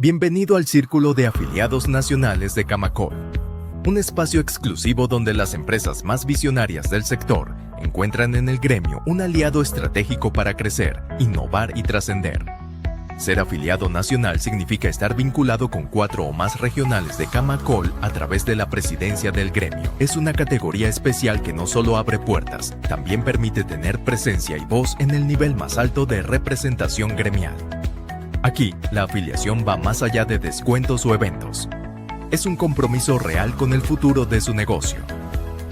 Bienvenido al Círculo de Afiliados Nacionales de Camacol, un espacio exclusivo donde las empresas más visionarias del sector encuentran en el gremio un aliado estratégico para crecer, innovar y trascender. Ser afiliado nacional significa estar vinculado con 4 o más regionales de Camacol a través de la presidencia del gremio. Es una categoría especial que no solo abre puertas, también permite tener presencia y voz en el nivel más alto de representación gremial. Aquí, la afiliación va más allá de descuentos o eventos. Es un compromiso real con el futuro de su negocio.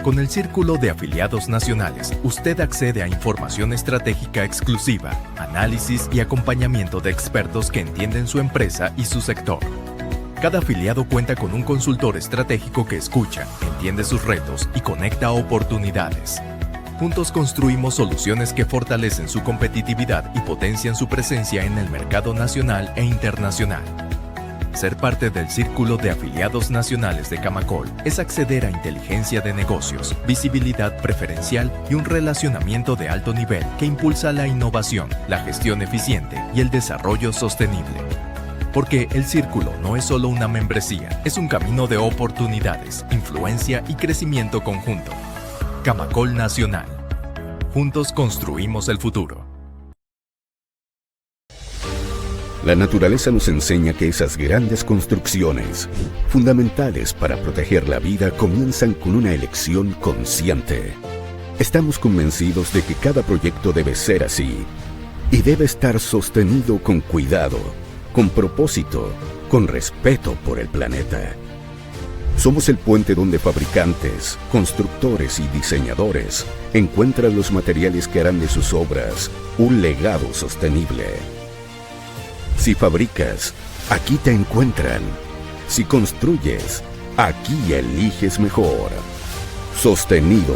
Con el Círculo de Afiliados Nacionales, usted accede a información estratégica exclusiva, análisis y acompañamiento de expertos que entienden su empresa y su sector. Cada afiliado cuenta con un consultor estratégico que escucha, entiende sus retos y conecta oportunidades. Juntos construimos soluciones que fortalecen su competitividad y potencian su presencia en el mercado nacional e internacional. Ser parte del Círculo de Afiliados Nacionales de Camacol es acceder a inteligencia de negocios, visibilidad preferencial y un relacionamiento de alto nivel que impulsa la innovación, la gestión eficiente y el desarrollo sostenible. Porque el Círculo no es solo una membresía, es un camino de oportunidades, influencia y crecimiento conjunto. Camacol Nacional. Juntos construimos el futuro. La naturaleza nos enseña que esas grandes construcciones, fundamentales para proteger la vida, comienzan con una elección consciente. Estamos convencidos de que cada proyecto debe ser así y debe estar sostenido con cuidado, con propósito, con respeto por el planeta. Somos el puente donde fabricantes, constructores y diseñadores encuentran los materiales que harán de sus obras un legado sostenible. Si fabricas, aquí te encuentran. Si construyes, aquí eliges mejor. Sostenido,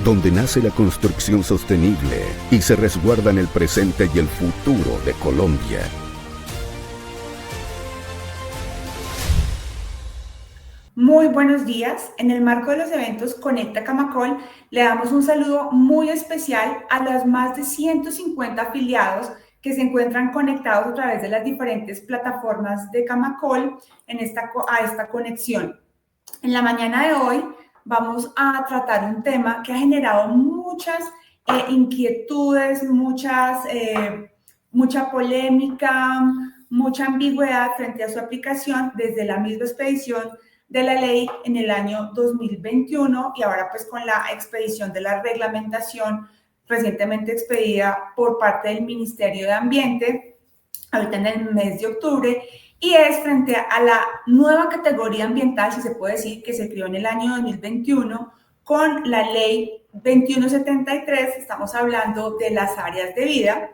donde nace la construcción sostenible y se resguardan el presente y el futuro de Colombia. Muy buenos días. En el marco de los eventos Conecta Camacol, le damos un saludo muy especial a los más de 150 afiliados que se encuentran conectados a través de las diferentes plataformas de Camacol a esta conexión. En la mañana de hoy vamos a tratar un tema que ha generado muchas inquietudes, mucha polémica, mucha ambigüedad frente a su aplicación desde la misma expedición de la ley en el año 2021 y ahora pues con la expedición de la reglamentación recientemente expedida por parte del Ministerio de Ambiente, ahorita en el mes de octubre, y es frente a la nueva categoría ambiental, si se puede decir, que se creó en el año 2021 con la ley 2173, estamos hablando de las áreas de vida,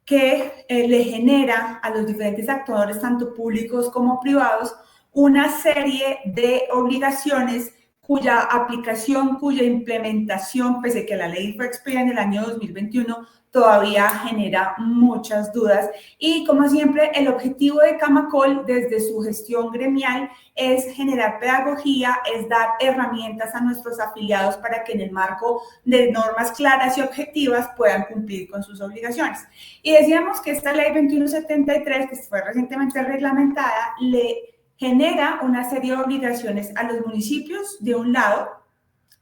que le genera a los diferentes actores, tanto públicos como privados, una serie de obligaciones cuya aplicación, cuya implementación, pese a que la ley fue expedida en el año 2021, todavía genera muchas dudas. Y como siempre, el objetivo de Camacol desde su gestión gremial es generar pedagogía, es dar herramientas a nuestros afiliados para que en el marco de normas claras y objetivas puedan cumplir con sus obligaciones. Y decíamos que esta ley 2173, que fue recientemente reglamentada, le genera una serie de obligaciones a los municipios, de un lado,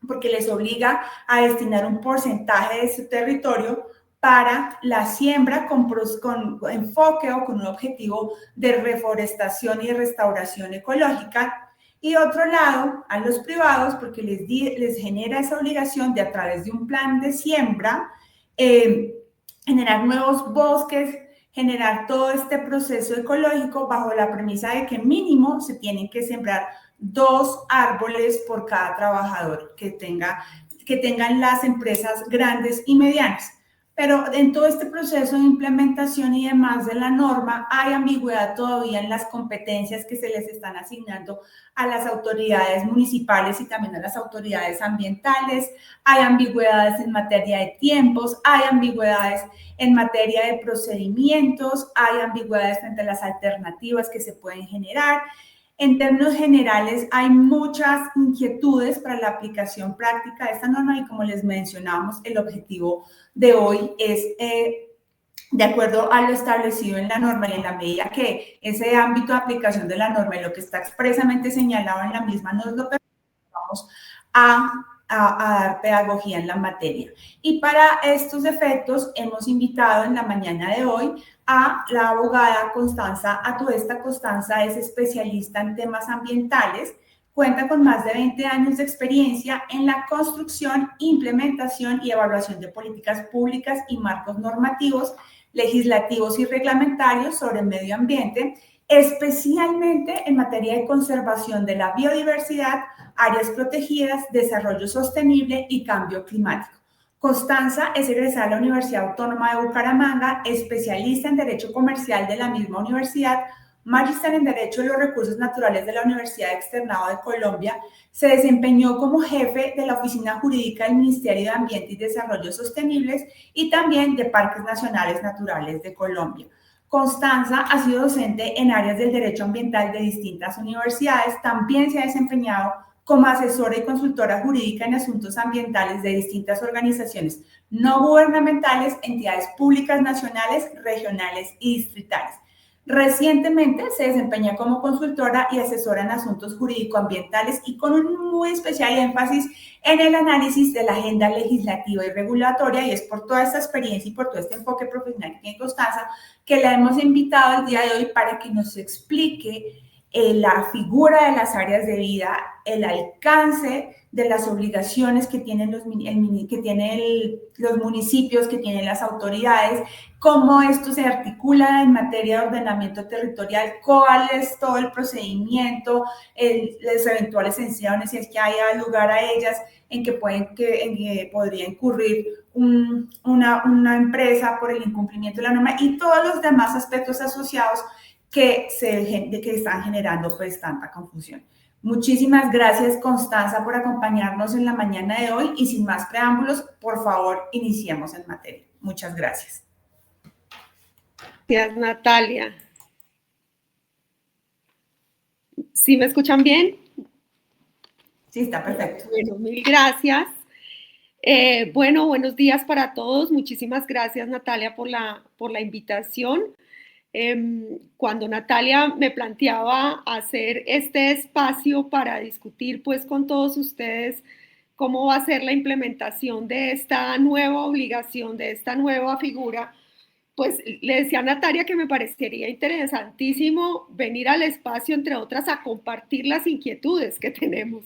porque les obliga a destinar un porcentaje de su territorio para la siembra con enfoque o con un objetivo de reforestación y de restauración ecológica. Y otro lado, a los privados, porque les genera esa obligación de, a través de un plan de siembra, generar nuevos bosques, generar todo este proceso ecológico bajo la premisa de que mínimo se tienen que sembrar 2 árboles por cada trabajador que tengan las empresas grandes y medianas. Pero en todo este proceso de implementación y demás de la norma hay ambigüedad todavía en las competencias que se les están asignando a las autoridades municipales y también a las autoridades ambientales. Hay ambigüedades en materia de tiempos, hay ambigüedades en materia de procedimientos, hay ambigüedades frente a las alternativas que se pueden generar. En términos generales, hay muchas inquietudes para la aplicación práctica de esta norma y, como les mencionamos, el objetivo de hoy es de acuerdo a lo establecido en la norma y en la medida que ese ámbito de aplicación de la norma y lo que está expresamente señalado en la misma nos lo permite, vamos a dar pedagogía en la materia. Y para estos efectos hemos invitado en la mañana de hoy a la abogada Constanza Atuesta. Constanza es especialista en temas ambientales, cuenta con más de 20 años de experiencia en la construcción, implementación y evaluación de políticas públicas y marcos normativos, legislativos y reglamentarios sobre el medio ambiente, especialmente en materia de conservación de la biodiversidad, áreas protegidas, desarrollo sostenible y cambio climático. Constanza es egresada de la Universidad Autónoma de Bucaramanga, especialista en Derecho Comercial de la misma universidad, magíster en Derecho de los Recursos Naturales de la Universidad Externado de Colombia. Se desempeñó como jefe de la Oficina Jurídica del Ministerio de Ambiente y Desarrollo Sostenibles y también de Parques Nacionales Naturales de Colombia. Constanza ha sido docente en áreas del derecho ambiental de distintas universidades. También se ha desempeñado como asesora y consultora jurídica en asuntos ambientales de distintas organizaciones no gubernamentales, entidades públicas nacionales, regionales y distritales. Recientemente se desempeña como consultora y asesora en asuntos jurídico-ambientales y con un muy especial énfasis en el análisis de la agenda legislativa y regulatoria, y es por toda esta experiencia y por todo este enfoque profesional que tiene Constanza que la hemos invitado el día de hoy para que nos explique la figura de las áreas de vida, el alcance de las obligaciones que tienen los municipios, que tienen las autoridades, cómo esto se articula en materia de ordenamiento territorial, cuál es todo el procedimiento, las eventuales sanciones, si es que haya lugar a ellas, en que podría incurrir una empresa por el incumplimiento de la norma y todos los demás aspectos asociados que están generando pues tanta confusión. Muchísimas gracias, Constanza, por acompañarnos en la mañana de hoy y sin más preámbulos, por favor, iniciemos en materia. Muchas gracias. Gracias, Natalia. ¿Sí me escuchan bien? Sí, está perfecto. Bueno, mil gracias. Bueno, buenos días para todos. Muchísimas gracias, Natalia, por la invitación. Cuando Natalia me planteaba hacer este espacio para discutir pues con todos ustedes cómo va a ser la implementación de esta nueva obligación, de esta nueva figura, pues le decía a Natalia que me parecería interesantísimo venir al espacio, entre otras, a compartir las inquietudes que tenemos,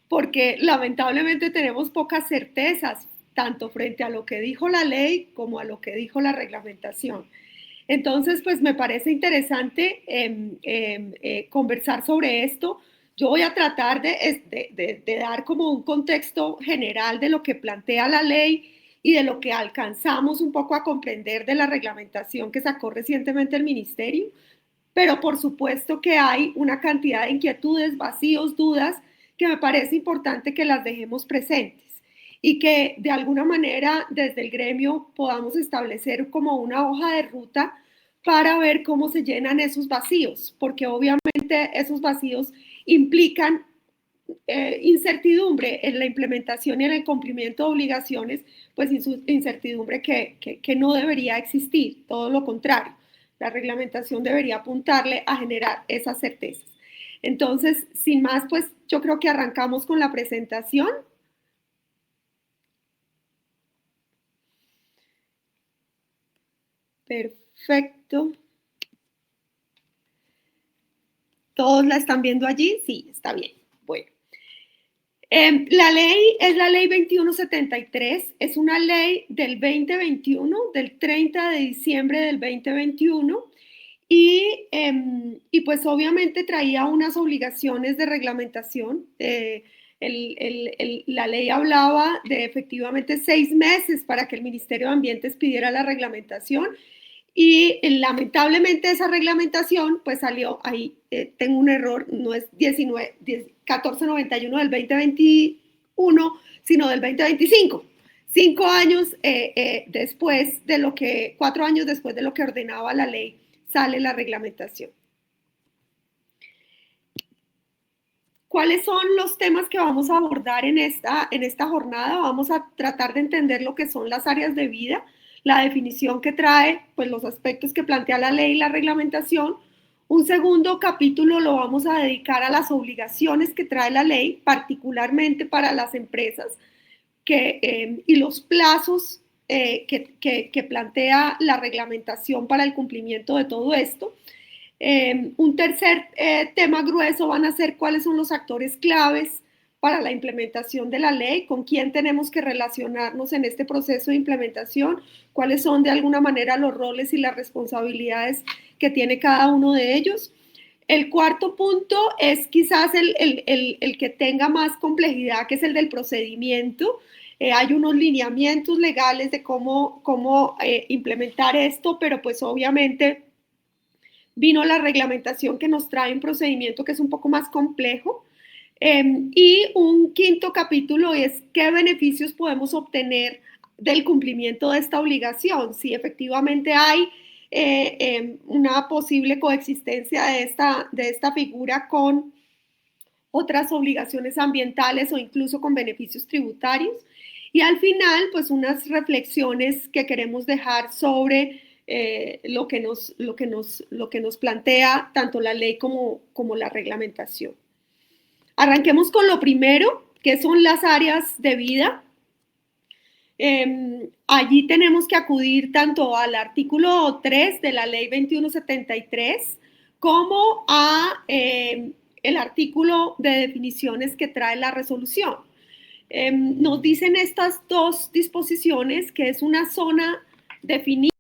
porque lamentablemente tenemos pocas certezas, tanto frente a lo que dijo la ley como a lo que dijo la reglamentación. Entonces, pues me parece interesante conversar sobre esto. Yo voy a tratar de dar como un contexto general de lo que plantea la ley y de lo que alcanzamos un poco a comprender de la reglamentación que sacó recientemente el Ministerio, pero por supuesto que hay una cantidad de inquietudes, vacíos, dudas, que me parece importante que las dejemos presentes y que de alguna manera desde el gremio podamos establecer como una hoja de ruta para ver cómo se llenan esos vacíos, porque obviamente esos vacíos implican incertidumbre en la implementación y en el cumplimiento de obligaciones, pues incertidumbre que no debería existir, todo lo contrario. La reglamentación debería apuntarle a generar esas certezas. Entonces, sin más, pues yo creo que arrancamos con la presentación. Perfecto. ¿Todos la están viendo allí? Sí, está bien. Bueno. La ley es la ley 2173, es una ley del 2021, del 30 de diciembre del 2021, y pues obviamente traía unas obligaciones de reglamentación. La ley hablaba de efectivamente 6 meses para que el Ministerio de Ambiente expidiera la reglamentación, y lamentablemente esa reglamentación pues salió ahí, tengo un error, no es 1491 del 2021, sino del 2025. 5 años después de lo que, 4 años después de lo que ordenaba la ley, sale la reglamentación. ¿Cuáles son los temas que vamos a abordar en esta jornada? Vamos a tratar de entender lo que son las áreas de vida, la definición que trae, pues los aspectos que plantea la ley y la reglamentación. Un segundo capítulo lo vamos a dedicar a las obligaciones que trae la ley, particularmente para las empresas, y los plazos que plantea la reglamentación para el cumplimiento de todo esto. Un tercer tema grueso van a ser cuáles son los actores claves para la implementación de la ley, con quién tenemos que relacionarnos en este proceso de implementación, cuáles son de alguna manera los roles y las responsabilidades que tiene cada uno de ellos. El cuarto punto es quizás el que tenga más complejidad, que es el del procedimiento. Hay unos lineamientos legales de cómo implementar esto, pero pues obviamente vino la reglamentación que nos trae un procedimiento que es un poco más complejo. Y un quinto capítulo es qué beneficios podemos obtener del cumplimiento de esta obligación, si efectivamente hay una posible coexistencia de esta figura con otras obligaciones ambientales o incluso con beneficios tributarios. Y al final, pues unas reflexiones que queremos dejar sobre lo que nos plantea tanto la ley como la reglamentación. Arranquemos con lo primero, que son las áreas de vida. Allí tenemos que acudir tanto al artículo 3 de la ley 2173 como a el artículo de definiciones que trae la resolución. Nos dicen estas dos disposiciones que es una zona definida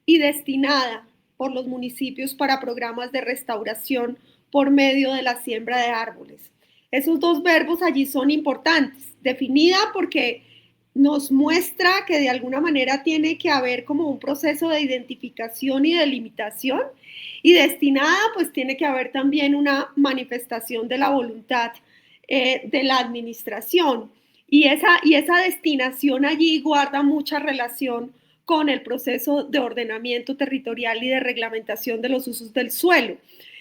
y destinada por los municipios para programas de restauración por medio de la siembra de árboles. Esos dos verbos allí son importantes. Definida porque nos muestra que de alguna manera tiene que haber como un proceso de identificación y delimitación, y destinada pues tiene que haber también una manifestación de la voluntad de la administración, y esa destinación allí guarda mucha relación con el proceso de ordenamiento territorial y de reglamentación de los usos del suelo.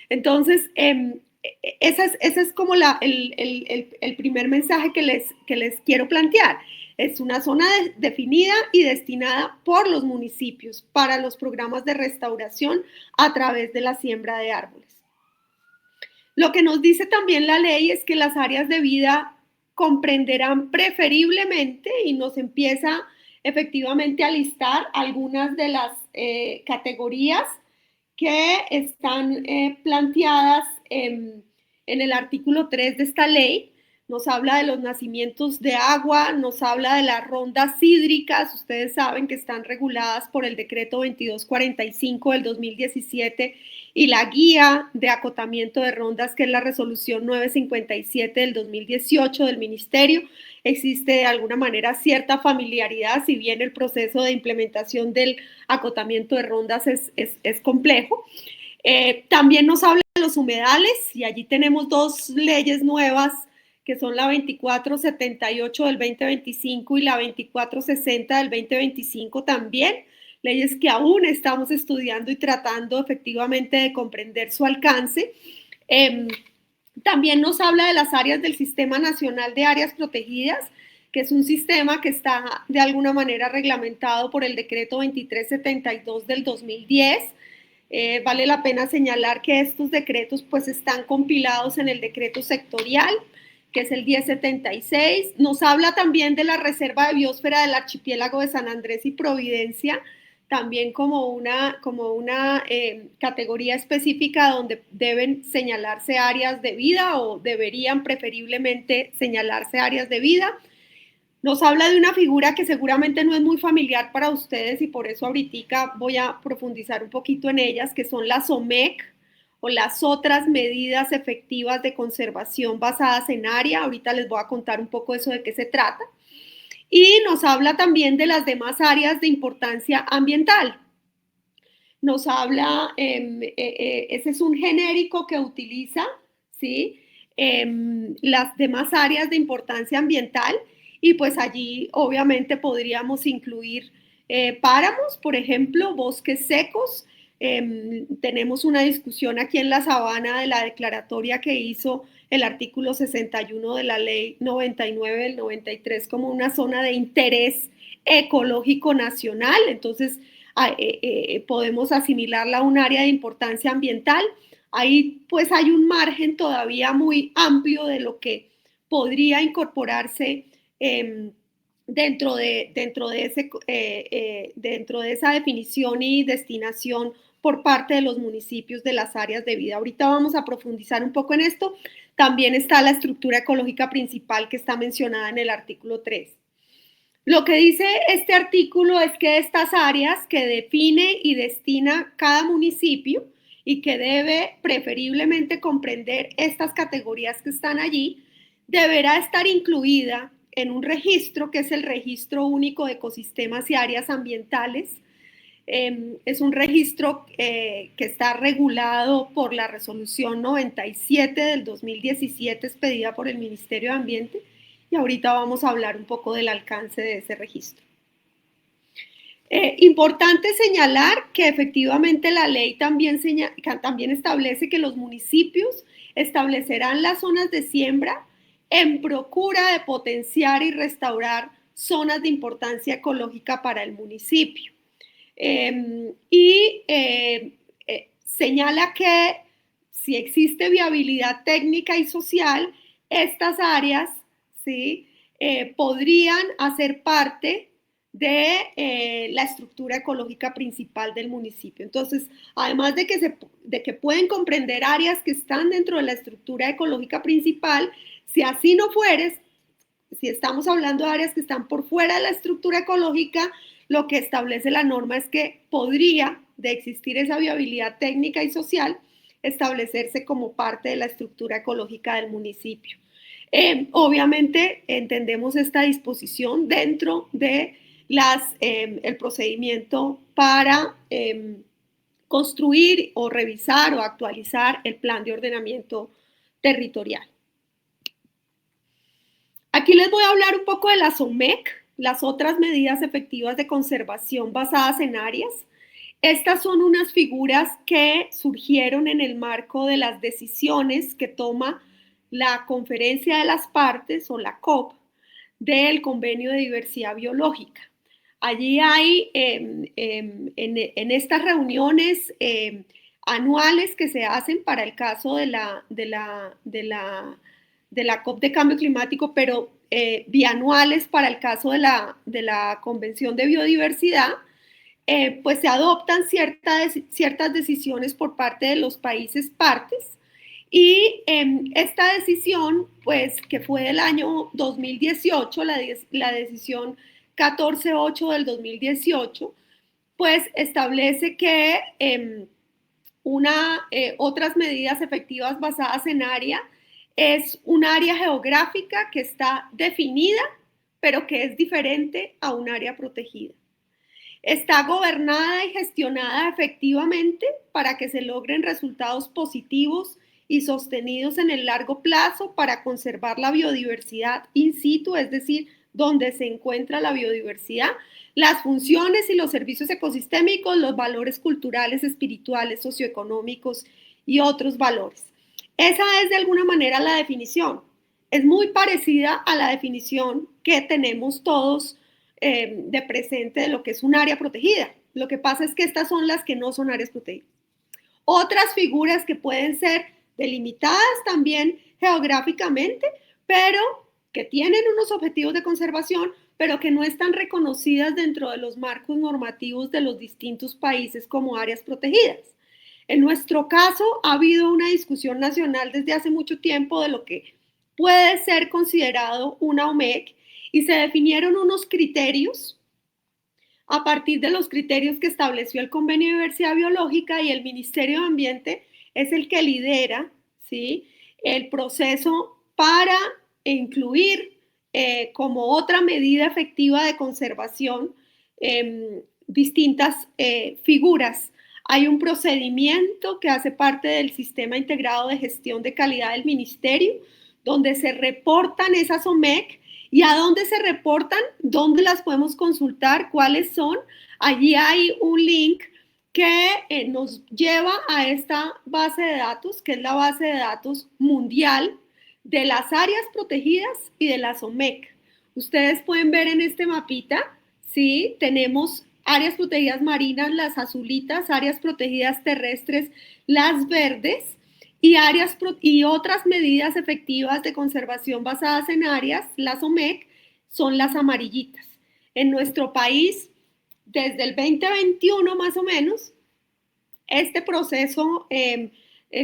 Entonces, ese es como el primer mensaje que les quiero plantear. Es una zona definida y destinada por los municipios para los programas de restauración a través de la siembra de árboles. Lo que nos dice también la ley es que las áreas de vida comprenderán preferiblemente, y nos empieza efectivamente a listar algunas de las categorías que están planteadas en el artículo 3 de esta ley. Nos habla de los nacimientos de agua, nos habla de las rondas hídricas. Ustedes saben que están reguladas por el decreto 2245 del 2017 y la guía de acotamiento de rondas, que es la resolución 957 del 2018 del Ministerio. Existe de alguna manera cierta familiaridad, si bien el proceso de implementación del acotamiento de rondas es complejo. También nos habla de los humedales, y allí tenemos dos leyes nuevas, que son la 2478 del 2025 y la 2460 del 2025 también, leyes que aún estamos estudiando y tratando efectivamente de comprender su alcance. También nos habla de las áreas del Sistema Nacional de Áreas Protegidas, que es un sistema que está de alguna manera reglamentado por el decreto 2372 del 2010. Vale la pena señalar que estos decretos pues están compilados en el decreto sectorial, que es el 1076. Nos habla también de la Reserva de Biosfera del Archipiélago de San Andrés y Providencia, también como una categoría específica donde deben señalarse áreas de vida, o deberían preferiblemente señalarse áreas de vida. Nos habla de una figura que seguramente no es muy familiar para ustedes, y por eso ahorita voy a profundizar un poquito en ellas, que son las OMEC, o las otras medidas efectivas de conservación basadas en área. Ahorita les voy a contar un poco eso de qué se trata. Y nos habla también de las demás áreas de importancia ambiental. Nos habla, ese es un genérico que utiliza, ¿sí? Las demás áreas de importancia ambiental, y pues allí obviamente podríamos incluir páramos, por ejemplo, bosques secos. Tenemos una discusión aquí en La Sabana de la declaratoria que hizo el artículo 61 de la ley 99 del 93 como una zona de interés ecológico nacional, entonces podemos asimilarla a un área de importancia ambiental. Ahí pues hay un margen todavía muy amplio de lo que podría incorporarse dentro de esa definición y destinación por parte de los municipios de las áreas de vida. Ahorita vamos a profundizar un poco en esto. También está la estructura ecológica principal que está mencionada en el artículo 3. Lo que dice este artículo es que estas áreas que define y destina cada municipio y que debe preferiblemente comprender estas categorías que están allí, deberá estar incluida en un registro que es el Registro Único de Ecosistemas y Áreas Ambientales. Es un registro que está regulado por la Resolución 97 del 2017 expedida por el Ministerio de Ambiente, y ahorita vamos a hablar un poco del alcance de ese registro. Importante señalar que efectivamente la ley también establece que los municipios establecerán las zonas de siembra en procura de potenciar y restaurar zonas de importancia ecológica para el municipio. Señala que si existe viabilidad técnica y social, estas áreas, ¿sí?, podrían hacer parte de la estructura ecológica principal del municipio. Entonces, además de que pueden comprender áreas que están dentro de la estructura ecológica principal, si así no fuere, si estamos hablando de áreas que están por fuera de la estructura ecológica, lo que establece la norma es que podría, de existir esa viabilidad técnica y social, establecerse como parte de la estructura ecológica del municipio. Obviamente entendemos esta disposición dentro de el procedimiento para construir o revisar o actualizar el plan de ordenamiento territorial. Aquí les voy a hablar un poco de las OMEC, las otras medidas efectivas de conservación basadas en áreas. Estas son unas figuras que surgieron en el marco de las decisiones que toma la Conferencia de las Partes o la COP del Convenio de Diversidad Biológica. Allí hay en estas reuniones anuales que se hacen para el caso de la COP de Cambio Climático, pero bianuales para el caso de la Convención de Biodiversidad, pues se adoptan ciertas decisiones por parte de los países partes. Y esta decisión, pues que fue del año 2018, la decisión 14.8 del 2018, pues establece que otras medidas efectivas basadas en área es un área geográfica que está definida, pero que es diferente a un área protegida. Está gobernada y gestionada efectivamente para que se logren resultados positivos y sostenidos en el largo plazo para conservar la biodiversidad in situ, es decir, donde se encuentra la biodiversidad, las funciones y los servicios ecosistémicos, los valores culturales, espirituales, socioeconómicos y otros valores. Esa es de alguna manera la definición. Es muy parecida a la definición que tenemos todos de presente de lo que es un área protegida. Lo que pasa es que estas son las que no son áreas protegidas. Otras figuras que pueden ser delimitadas también geográficamente, pero que tienen unos objetivos de conservación, pero que no están reconocidas dentro de los marcos normativos de los distintos países como áreas protegidas. En nuestro caso, ha habido una discusión nacional desde hace mucho tiempo de lo que puede ser considerado una OMEC y se definieron unos criterios a partir de los criterios que estableció el Convenio de Diversidad Biológica, y el Ministerio de Ambiente es el que lidera, ¿sí?, el proceso para incluir como otra medida efectiva de conservación distintas figuras. Hay un procedimiento que hace parte del Sistema Integrado de Gestión de Calidad del Ministerio, donde se reportan esas OMEC. ¿Y a dónde se reportan? ¿Dónde las podemos consultar? ¿Cuáles son? Allí hay un link que nos lleva a esta base de datos, que es la base de datos mundial de las áreas protegidas y de las OMEC. Ustedes pueden ver en este mapita, ¿sí? Tenemos áreas protegidas marinas, las azulitas, áreas protegidas terrestres, las verdes, y otras medidas efectivas de conservación basadas en áreas, las OMEC, son las amarillitas. En nuestro país, desde el 2021 más o menos, este proceso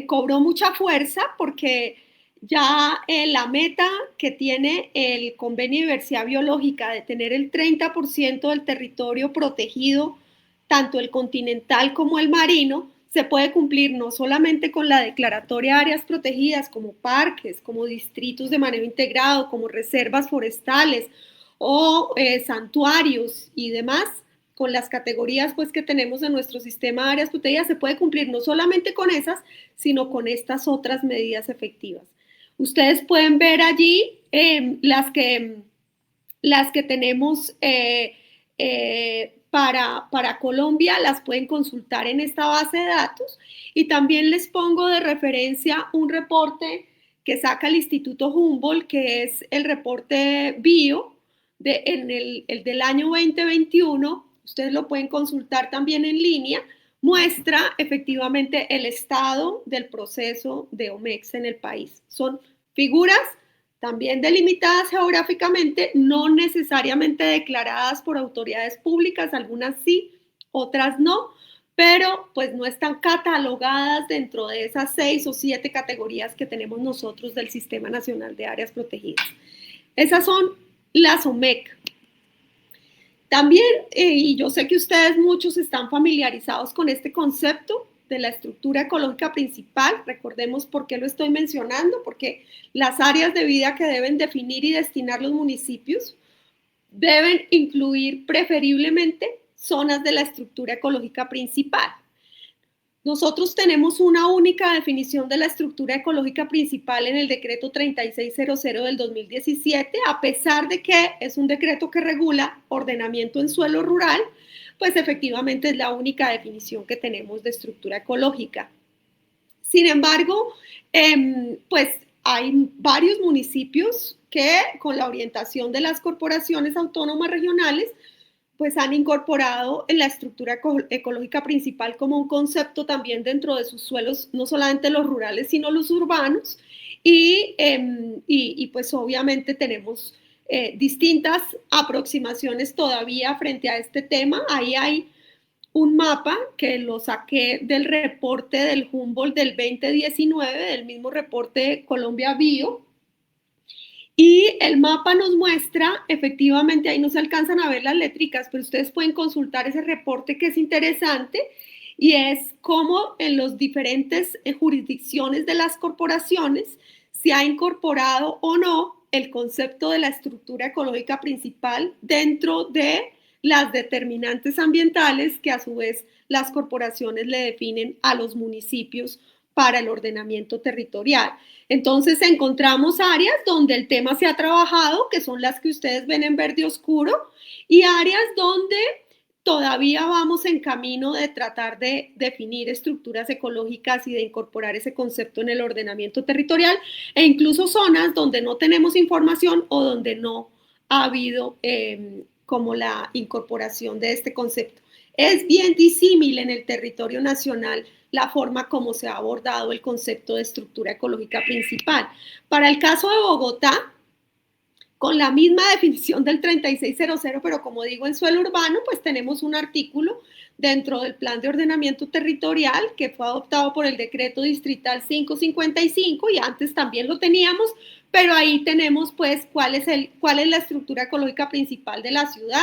cobró mucha fuerza porque ya la meta que tiene el Convenio de Diversidad Biológica de tener el 30% del territorio protegido, tanto el continental como el marino, se puede cumplir no solamente con la declaratoria de áreas protegidas como parques, como distritos de manejo integrado, como reservas forestales o santuarios y demás, con las categorías pues, que tenemos en nuestro sistema de áreas protegidas, se puede cumplir no solamente con esas, sino con estas otras medidas efectivas. Ustedes pueden ver allí las que tenemos para Colombia, las pueden consultar en esta base de datos, y también les pongo de referencia un reporte que saca el Instituto Humboldt, que es el reporte BIO el del año 2021. Ustedes lo pueden consultar también en línea. Muestra efectivamente el estado del proceso de OMEX en el país. Son figuras también delimitadas geográficamente, no necesariamente declaradas por autoridades públicas, algunas sí, otras no, pero pues no están catalogadas dentro de esas 6 o 7 categorías que tenemos nosotros del Sistema Nacional de Áreas Protegidas. Esas son las OMEC. También, y yo sé que ustedes muchos están familiarizados con este concepto de la estructura ecológica principal. Recordemos por qué lo estoy mencionando, porque las áreas de vida que deben definir y destinar los municipios deben incluir preferiblemente zonas de la estructura ecológica principal. Nosotros tenemos una única definición de la estructura ecológica principal en el decreto 3600 del 2017, a pesar de que es un decreto que regula ordenamiento en suelo rural, pues efectivamente es la única definición que tenemos de estructura ecológica. Sin embargo, pues hay varios municipios que con la orientación de las corporaciones autónomas regionales pues han incorporado en la estructura ecológica principal como un concepto también dentro de sus suelos, no solamente los rurales, sino los urbanos, y pues obviamente tenemos distintas aproximaciones todavía frente a este tema. Ahí hay un mapa que lo saqué del reporte del Humboldt del 2019, del mismo reporte Colombia Bio, y el mapa nos muestra, efectivamente, ahí no se alcanzan a ver las letricas, pero ustedes pueden consultar ese reporte que es interesante, y es cómo en las diferentes jurisdicciones de las corporaciones se ha incorporado o no el concepto de la estructura ecológica principal dentro de las determinantes ambientales que a su vez las corporaciones le definen a los municipios para el ordenamiento territorial. Entonces encontramos áreas donde el tema se ha trabajado, que son las que ustedes ven en verde oscuro, y áreas donde todavía vamos en camino de tratar de definir estructuras ecológicas y de incorporar ese concepto en el ordenamiento territorial, e incluso zonas donde no tenemos información o donde no ha habido como la incorporación de este concepto. Es bien disímil en el territorio nacional la forma como se ha abordado el concepto de estructura ecológica principal. Para el caso de Bogotá, con la misma definición del 3600, pero como digo, en suelo urbano, pues tenemos un artículo dentro del Plan de Ordenamiento Territorial que fue adoptado por el Decreto Distrital 555, y antes también lo teníamos, pero ahí tenemos pues cuál es la estructura ecológica principal de la ciudad,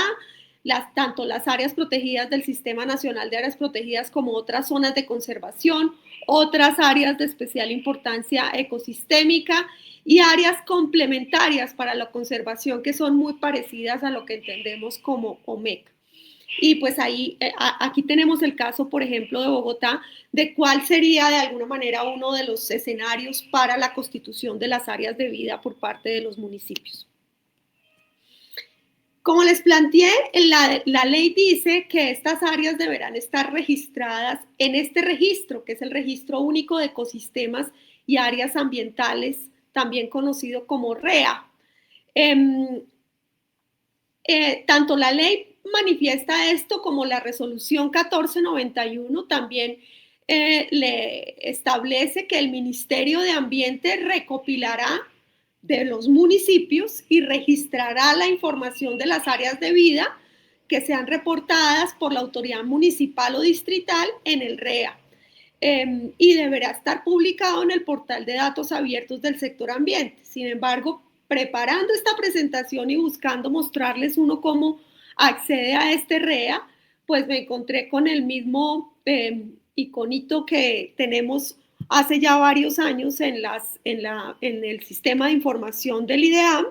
tanto las áreas protegidas del Sistema Nacional de Áreas Protegidas como otras zonas de conservación, otras áreas de especial importancia ecosistémica y áreas complementarias para la conservación que son muy parecidas a lo que entendemos como OMEC. Y pues ahí, aquí tenemos el caso, por ejemplo, de Bogotá, de cuál sería de alguna manera uno de los escenarios para la constitución de las áreas de vida por parte de los municipios. Como les planteé, la ley dice que estas áreas deberán estar registradas en este registro, que es el Registro Único de Ecosistemas y Áreas Ambientales, también conocido como REA. Tanto la ley manifiesta esto como la resolución 1491 también le establece que el Ministerio de Ambiente recopilará de los municipios y registrará la información de las áreas de vida que sean reportadas por la autoridad municipal o distrital en el REA. Y deberá estar publicado en el portal de datos abiertos del sector ambiente. Sin embargo, preparando esta presentación y buscando mostrarles uno cómo accede a este REA, pues me encontré con el mismo iconito que tenemos hace ya varios años en el sistema de información del IDEAM.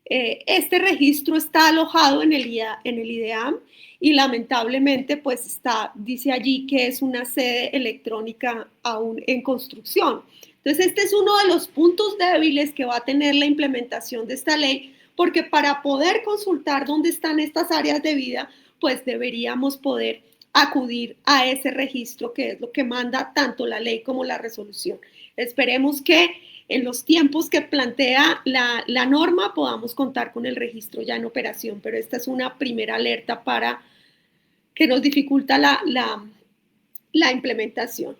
Este registro está alojado en el IDEAM y lamentablemente pues dice allí que es una sede electrónica aún en construcción. Entonces este es uno de los puntos débiles que va a tener la implementación de esta ley, porque para poder consultar dónde están estas áreas de vida, pues deberíamos poder acudir a ese registro, que es lo que manda tanto la ley como la resolución. Esperemos que en los tiempos que plantea la norma podamos contar con el registro ya en operación, pero esta es una primera alerta para que nos dificulta la implementación.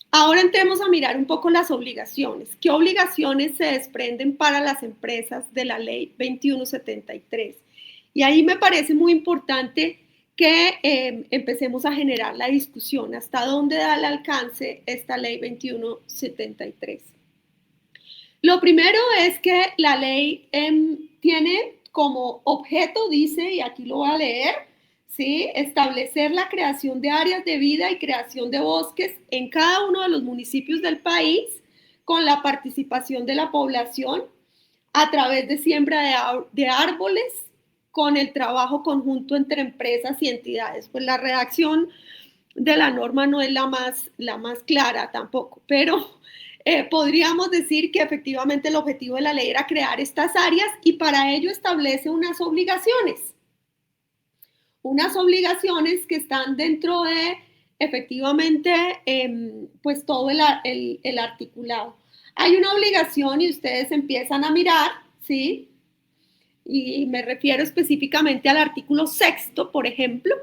Ahora entremos a mirar un poco las obligaciones. ¿Qué obligaciones se desprenden para las empresas de la ley 2173? Y ahí me parece muy importante que empecemos a generar la discusión hasta dónde da el alcance esta ley 2173. Lo primero es que la ley tiene como objeto, dice, y aquí lo voy a leer, ¿sí?, establecer la creación de áreas de vida y creación de bosques en cada uno de los municipios del país con la participación de la población a través de siembra de árboles, con el trabajo conjunto entre empresas y entidades. Pues la redacción de la norma no es la más clara tampoco, pero podríamos decir que efectivamente el objetivo de la ley era crear estas áreas y para ello establece unas obligaciones que están dentro de efectivamente pues todo el articulado. Hay una obligación y ustedes empiezan a mirar, ¿sí? Y me refiero específicamente al artículo 6, por ejemplo,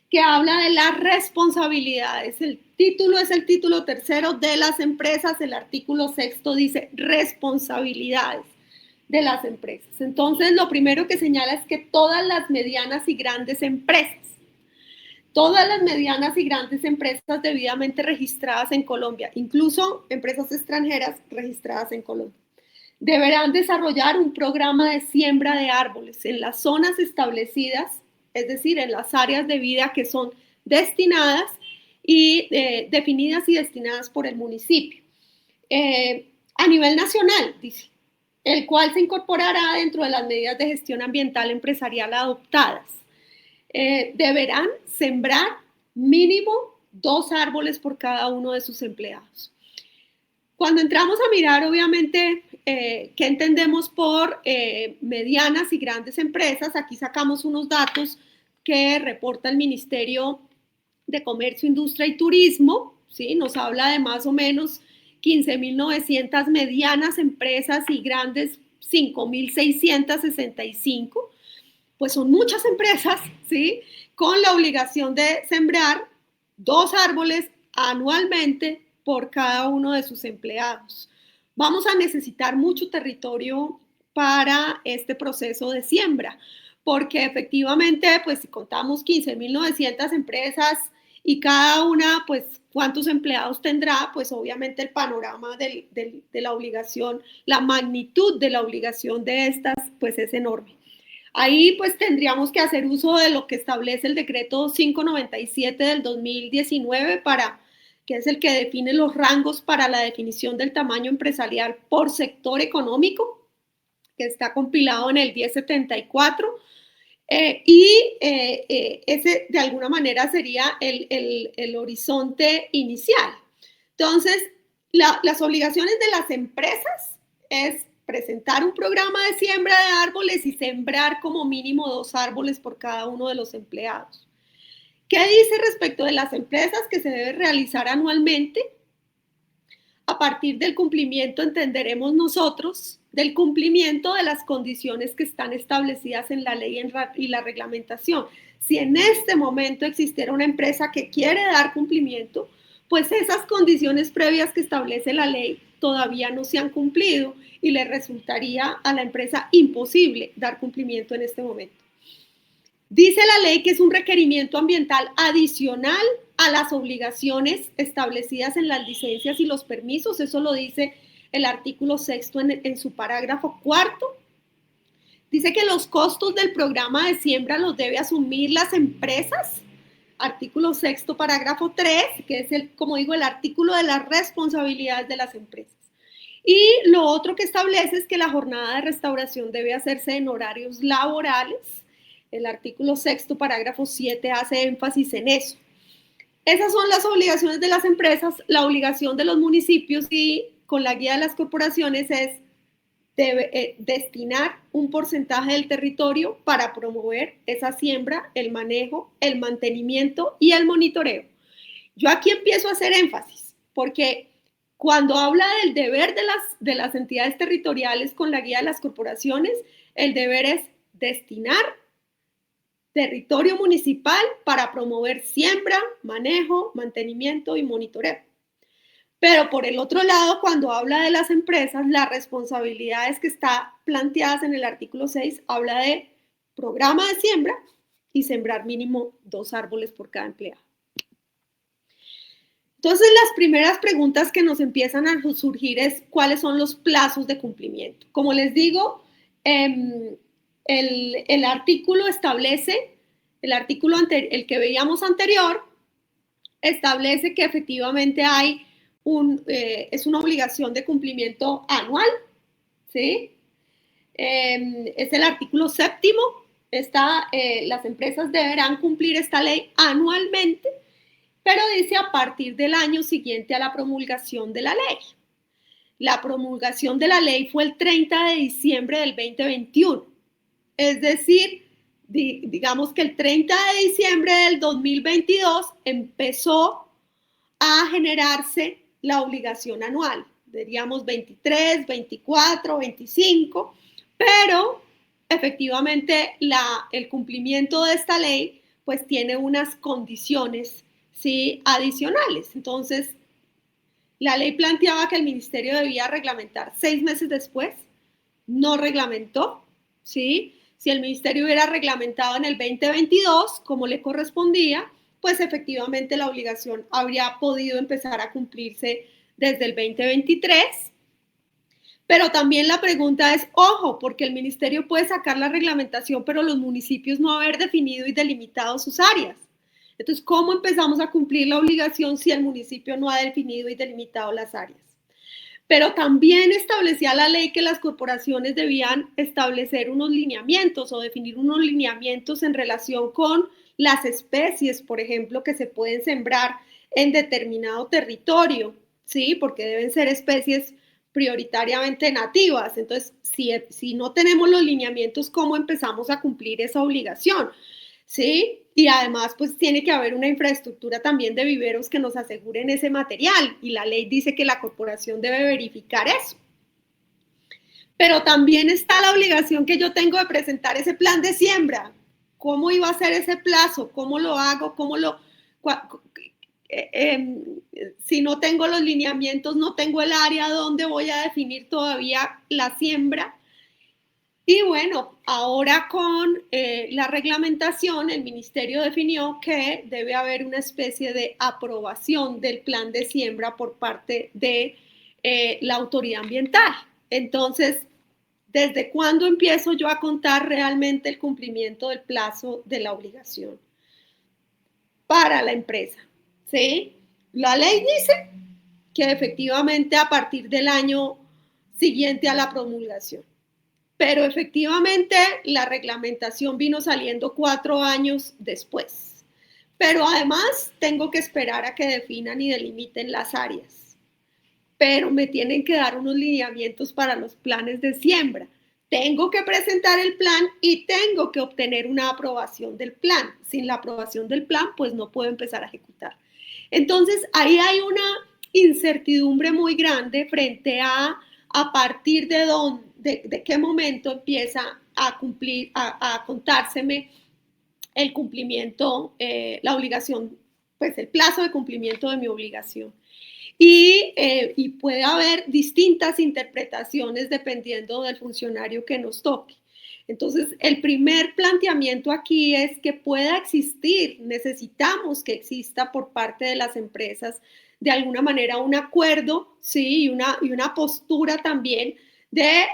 que habla de las responsabilidades. El título es el título 3 de las empresas, el artículo 6 dice responsabilidades de las empresas. Entonces, lo primero que señala es que todas las medianas y grandes empresas debidamente registradas en Colombia, incluso empresas extranjeras registradas en Colombia, deberán desarrollar un programa de siembra de árboles en las zonas establecidas, es decir, en las áreas de vida que son destinadas y definidas y destinadas por el municipio. A nivel nacional, dice, el cual se incorporará dentro de las medidas de gestión ambiental empresarial adoptadas. Deberán sembrar mínimo 2 árboles por cada uno de sus empleados. Cuando entramos a mirar, obviamente, qué entendemos por medianas y grandes empresas, aquí sacamos unos datos que reporta el Ministerio de Comercio, Industria y Turismo, ¿sí? Nos habla de más o menos 15.900 medianas empresas y grandes 5.665, pues son muchas empresas, ¿sí?, con la obligación de sembrar 2 árboles anualmente por cada uno de sus empleados. Vamos a necesitar mucho territorio para este proceso de siembra, porque efectivamente, pues si contamos 15.900 empresas y cada una, pues, ¿cuántos empleados tendrá? Pues obviamente el panorama de la obligación, la magnitud de la obligación de estas, pues es enorme. Ahí pues tendríamos que hacer uso de lo que establece el decreto 597 del 2019 que es el que define los rangos para la definición del tamaño empresarial por sector económico, que está compilado en el 1074. Ese de alguna manera sería el horizonte inicial. Entonces, las obligaciones de las empresas es presentar un programa de siembra de árboles y sembrar como mínimo 2 árboles por cada uno de los empleados. ¿Qué dice respecto de las empresas que se debe realizar anualmente? A partir del cumplimiento entenderemos nosotros del cumplimiento de las condiciones que están establecidas en la ley y la reglamentación. Si en este momento existiera una empresa que quiere dar cumplimiento, pues esas condiciones previas que establece la ley todavía no se han cumplido y le resultaría a la empresa imposible dar cumplimiento en este momento. Dice la ley que es un requerimiento ambiental adicional a las obligaciones establecidas en las licencias y los permisos. Eso lo dice el artículo 6 en su parágrafo 4. Dice que los costos del programa de siembra los debe asumir las empresas. Artículo 6, parágrafo 3, que es como digo, el artículo de las responsabilidades de las empresas. Y lo otro que establece es que la jornada de restauración debe hacerse en horarios laborales. El artículo 6, parágrafo 7 hace énfasis en eso. Esas son las obligaciones de las empresas. La obligación de los municipios y con la guía de las corporaciones es destinar un porcentaje del territorio para promover esa siembra, el manejo, el mantenimiento y el monitoreo. Yo aquí empiezo a hacer énfasis porque cuando habla del deber de las entidades territoriales con la guía de las corporaciones, el deber es destinar territorio municipal para promover siembra, manejo, mantenimiento y monitoreo. Pero por el otro lado, cuando habla de las empresas, las responsabilidades que están planteadas en el artículo 6 habla de programa de siembra y sembrar mínimo 2 árboles por cada empleado. Entonces, las primeras preguntas que nos empiezan a surgir es cuáles son los plazos de cumplimiento. Como les digo, el artículo establece, el que veíamos anterior, establece que efectivamente hay es una obligación de cumplimiento anual, ¿sí? Es el artículo 7, las empresas deberán cumplir esta ley anualmente, pero dice a partir del año siguiente a la promulgación de la ley. La promulgación de la ley fue el 30 de diciembre del 2021, es decir, digamos que el 30 de diciembre del 2022 empezó a generarse la obligación anual, diríamos 23, 24, 25, pero efectivamente el cumplimiento de esta ley pues tiene unas condiciones, ¿sí?, adicionales. Entonces, la ley planteaba que el ministerio debía reglamentar 6 meses después, no reglamentó, ¿sí? Si el ministerio hubiera reglamentado en el 2022, como le correspondía, pues efectivamente la obligación habría podido empezar a cumplirse desde el 2023. Pero también la pregunta es, ojo, porque el ministerio puede sacar la reglamentación, pero los municipios no haber definido y delimitado sus áreas. Entonces, ¿cómo empezamos a cumplir la obligación si el municipio no ha definido y delimitado las áreas? Pero también establecía la ley que las corporaciones debían establecer unos lineamientos o definir unos lineamientos en relación con las especies, por ejemplo, que se pueden sembrar en determinado territorio, ¿sí? Porque deben ser especies prioritariamente nativas. Entonces, si no tenemos los lineamientos, ¿cómo empezamos a cumplir esa obligación? ¿Sí? Y además, pues tiene que haber una infraestructura también de viveros que nos aseguren ese material. Y la ley dice que la corporación debe verificar eso. Pero también está la obligación que yo tengo de presentar ese plan de siembra. ¿Cómo iba a ser ese plazo? ¿Cómo lo hago? Si no tengo los lineamientos, no tengo el área donde voy a definir todavía la siembra. Y bueno, ahora con la reglamentación, el ministerio definió que debe haber una especie de aprobación del plan de siembra por parte de la autoridad ambiental. Entonces, ¿desde cuándo empiezo yo a contar realmente el cumplimiento del plazo de la obligación para la empresa? ¿Sí? La ley dice que efectivamente a partir del año siguiente a la promulgación. Pero efectivamente la reglamentación vino saliendo 4 años después. Pero además tengo que esperar a que definan y delimiten las áreas. Pero me tienen que dar unos lineamientos para los planes de siembra. Tengo que presentar el plan y tengo que obtener una aprobación del plan. Sin la aprobación del plan, pues no puedo empezar a ejecutar. Entonces, ahí hay una incertidumbre muy grande frente a partir de de qué momento empieza a contárseme el cumplimiento, la obligación, pues el plazo de cumplimiento de mi obligación. Y puede haber distintas interpretaciones dependiendo del funcionario que nos toque. Entonces, el primer planteamiento aquí es que pueda existir, necesitamos que exista por parte de las empresas de alguna manera un acuerdo, ¿sí? y una postura también de,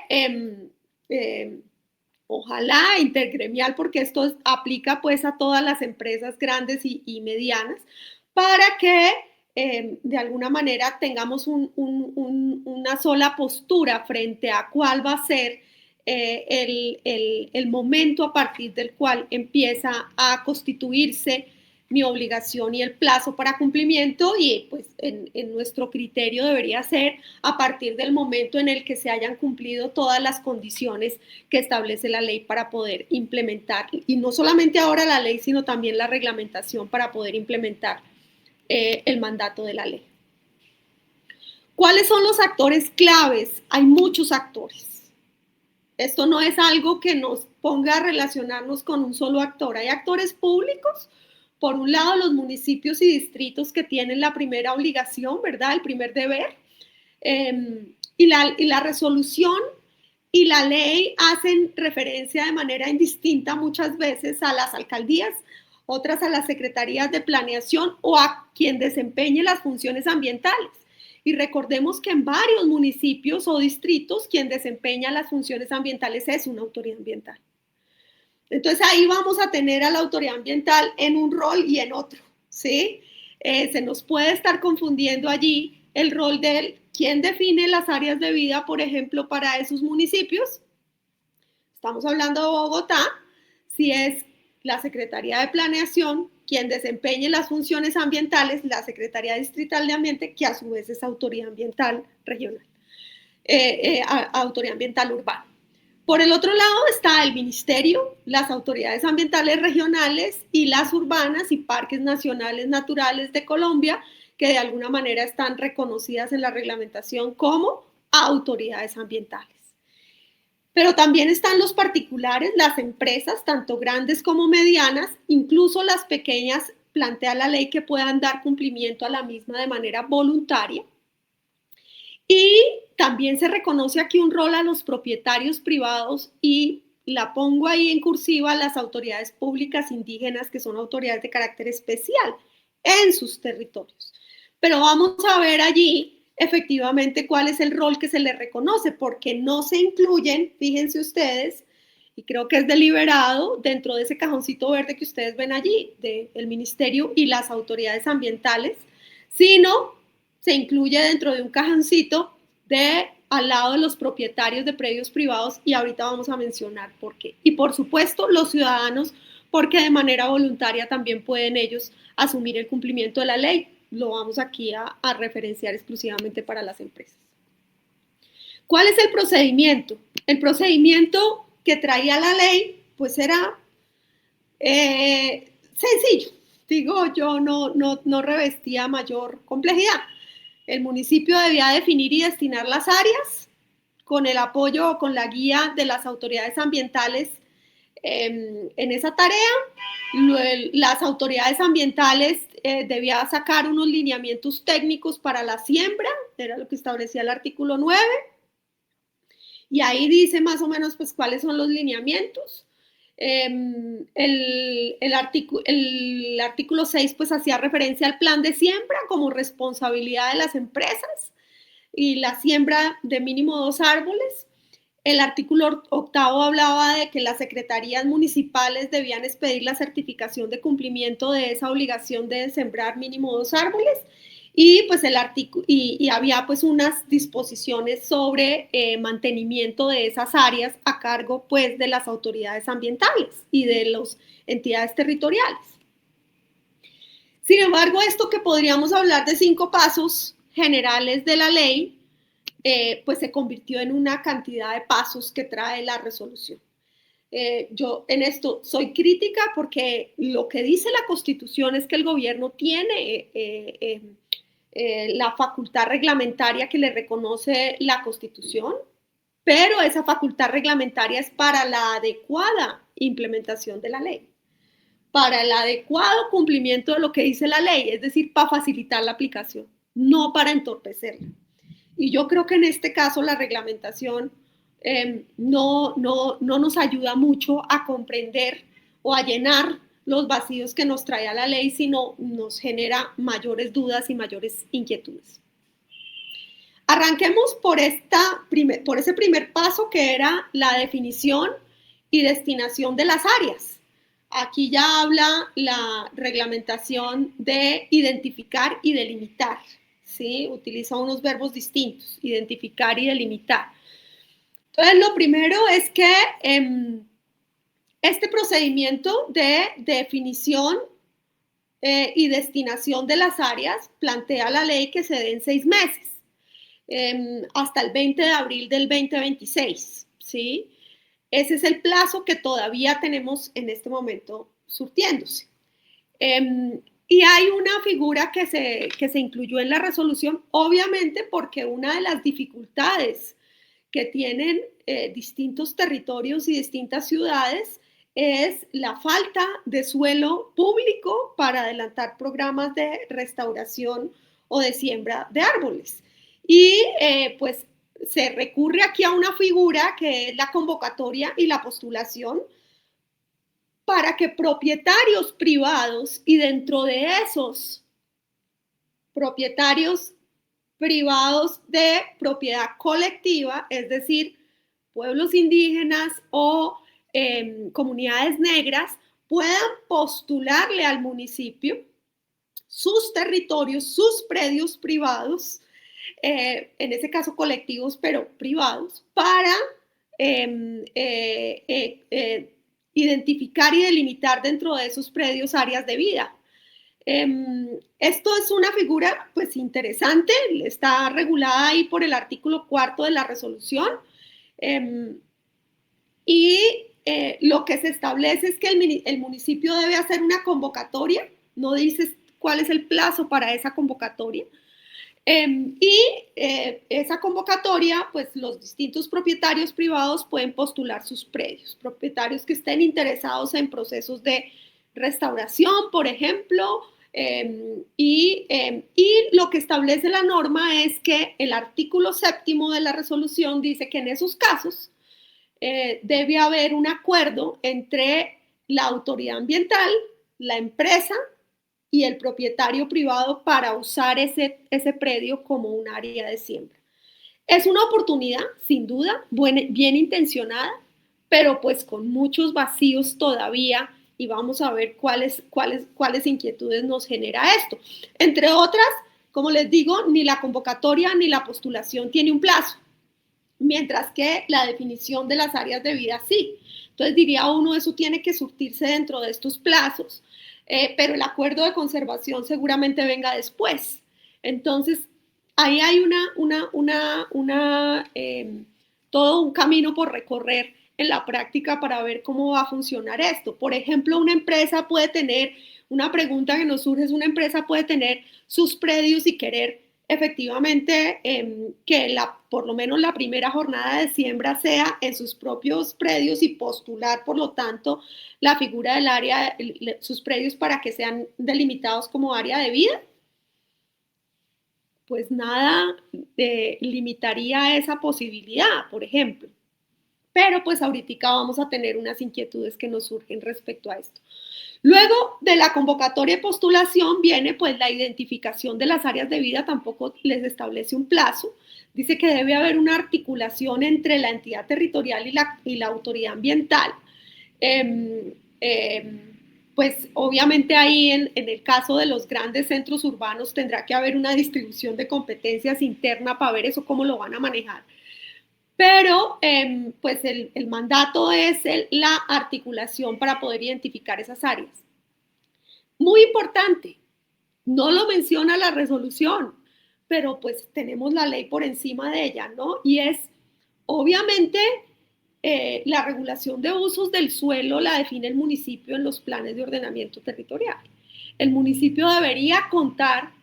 ojalá intergremial, porque esto aplica pues a todas las empresas grandes y medianas, para que de alguna manera tengamos una sola postura frente a cuál va a ser el momento a partir del cual empieza a constituirse mi obligación y el plazo para cumplimiento, y pues en nuestro criterio debería ser a partir del momento en el que se hayan cumplido todas las condiciones que establece la ley para poder implementar, y no solamente ahora la ley, sino también la reglamentación para poder implementar el mandato de la ley. ¿Cuáles son los actores claves? Hay muchos actores. Esto no es algo que nos ponga a relacionarnos con un solo actor. Hay actores públicos, por un lado los municipios y distritos que tienen la primera obligación, ¿verdad? El primer deber. Y la resolución y la ley hacen referencia de manera indistinta muchas veces a las alcaldías, otras a las secretarías de planeación o a quien desempeñe las funciones ambientales. Y recordemos que en varios municipios o distritos quien desempeña las funciones ambientales es una autoridad ambiental. Entonces ahí vamos a tener a la autoridad ambiental en un rol y en otro, ¿sí? Se nos puede estar confundiendo allí el rol de quién define las áreas de vida, por ejemplo, para esos municipios. Estamos hablando de Bogotá, si es la Secretaría de Planeación quien desempeñe las funciones ambientales, la Secretaría Distrital de Ambiente, que a su vez es autoridad ambiental regional, autoridad ambiental urbana. Por el otro lado está el ministerio, las autoridades ambientales regionales y las urbanas y parques nacionales naturales de Colombia, que de alguna manera están reconocidas en la reglamentación como autoridades ambientales. Pero también están los particulares, las empresas, tanto grandes como medianas, incluso las pequeñas, plantea la ley que puedan dar cumplimiento a la misma de manera voluntaria. Y también se reconoce aquí un rol a los propietarios privados y la pongo ahí en cursiva, las autoridades públicas indígenas, que son autoridades de carácter especial en sus territorios. Pero vamos a ver allí efectivamente cuál es el rol que se le reconoce, porque no se incluyen, fíjense ustedes, y creo que es deliberado dentro de ese cajoncito verde que ustedes ven allí, del ministerio y las autoridades ambientales, sino se incluye dentro de un cajoncito al lado de los propietarios de predios privados, y ahorita vamos a mencionar por qué. Y por supuesto los ciudadanos, porque de manera voluntaria también pueden ellos asumir el cumplimiento de la ley. Lo vamos aquí a referenciar exclusivamente para las empresas. ¿Cuál es el procedimiento? El procedimiento que traía la ley, pues era sencillo. Digo, yo no revestía mayor complejidad. El municipio debía definir y destinar las áreas con el apoyo o con la guía de las autoridades ambientales en esa tarea. Las autoridades ambientales debían sacar unos lineamientos técnicos para la siembra, era lo que establecía el artículo 9, y ahí dice más o menos pues cuáles son los lineamientos. El artículo 6 pues hacía referencia al plan de siembra como responsabilidad de las empresas y la siembra de mínimo 2 árboles. El artículo 8 hablaba de que las secretarías municipales debían expedir la certificación de cumplimiento de esa obligación de sembrar mínimo 2 árboles, y pues había pues unas disposiciones sobre mantenimiento de esas áreas a cargo pues de las autoridades ambientales y de las entidades territoriales. Sin embargo, esto que podríamos hablar de 5 pasos generales de la ley, pues se convirtió en una cantidad de pasos que trae la resolución. Yo en esto soy crítica porque lo que dice la Constitución es que el gobierno tiene la facultad reglamentaria que le reconoce la Constitución, pero esa facultad reglamentaria es para la adecuada implementación de la ley, para el adecuado cumplimiento de lo que dice la ley, es decir, para facilitar la aplicación, no para entorpecerla. Y yo creo que en este caso la reglamentación no nos ayuda mucho a comprender o a llenar los vacíos que nos trae a la ley, sino nos genera mayores dudas y mayores inquietudes. Arranquemos por ese primer paso, que era la definición y destinación de las áreas. Aquí ya habla la reglamentación de identificar y delimitar, ¿sí? Utiliza unos verbos distintos, identificar y delimitar. Entonces, lo primero es que este procedimiento de definición y destinación de las áreas plantea la ley que se dé en 6 meses, hasta el 20 de abril del 2026, ¿sí? Ese es el plazo que todavía tenemos en este momento surtiéndose. Y hay una figura que se incluyó en la resolución, obviamente porque una de las dificultades que tienen distintos territorios y distintas ciudades es la falta de suelo público para adelantar programas de restauración o de siembra de árboles. Y pues se recurre aquí a una figura que es la convocatoria y la postulación para que propietarios privados, y dentro de esos propietarios privados de propiedad colectiva, es decir, pueblos indígenas o comunidades negras, puedan postularle al municipio sus territorios, sus predios privados, en ese caso colectivos, pero privados, para identificar y delimitar dentro de esos predios áreas de vida. Esto es una figura pues interesante, está regulada ahí por el artículo 4 de la resolución, y lo que se establece es que el municipio debe hacer una convocatoria, no dice cuál es el plazo para esa convocatoria, esa convocatoria, pues los distintos propietarios privados pueden postular sus predios, propietarios que estén interesados en procesos de restauración, por ejemplo, y lo que establece la norma es que el artículo 7º de la resolución dice que en esos casos debe haber un acuerdo entre la autoridad ambiental, la empresa y el propietario privado para usar ese predio como un área de siembra. Es una oportunidad, sin duda, bien intencionada, pero pues con muchos vacíos todavía, y vamos a ver cuáles inquietudes nos genera esto. Entre otras, como les digo, ni la convocatoria ni la postulación tiene un plazo, mientras que la definición de las áreas de vida sí. Entonces diría uno, eso tiene que surtirse dentro de estos plazos, pero el acuerdo de conservación seguramente venga después. Entonces, ahí hay todo un camino por recorrer en la práctica para ver cómo va a funcionar esto. Por ejemplo, una empresa puede tener, una pregunta que nos surge es, una empresa puede tener sus predios y querer efectivamente que por lo menos la primera jornada de siembra sea en sus propios predios y postular, por lo tanto, la figura del área, sus predios para que sean delimitados como área de vida. Pues nada limitaría esa posibilidad, por ejemplo. Pero pues ahorita vamos a tener unas inquietudes que nos surgen respecto a esto. Luego de la convocatoria y postulación viene pues la identificación de las áreas de vida, tampoco les establece un plazo. Dice que debe haber una articulación entre la entidad territorial y la autoridad ambiental. Pues obviamente ahí en el caso de los grandes centros urbanos tendrá que haber una distribución de competencias interna para ver eso cómo lo van a manejar. Pero pues el mandato es la articulación para poder identificar esas áreas. Muy importante, no lo menciona la resolución, pero pues tenemos la ley por encima de ella, ¿no? Y es, obviamente, la regulación de usos del suelo la define el municipio en los planes de ordenamiento territorial. El municipio debería contar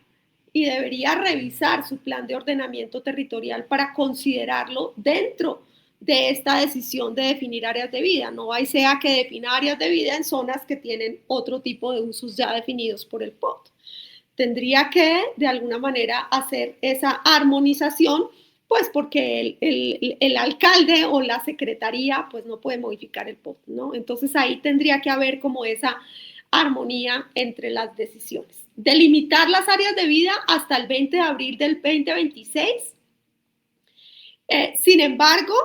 y debería revisar su plan de ordenamiento territorial para considerarlo dentro de esta decisión de definir áreas de vida. No hay sea que defina áreas de vida en zonas que tienen otro tipo de usos ya definidos por el POT. Tendría que, de alguna manera, hacer esa armonización, pues porque el alcalde o la secretaría pues no puede modificar el POT, ¿no? Entonces ahí tendría que haber como esa armonía entre las decisiones. Delimitar las áreas de vida hasta el 20 de abril del 2026. Sin embargo,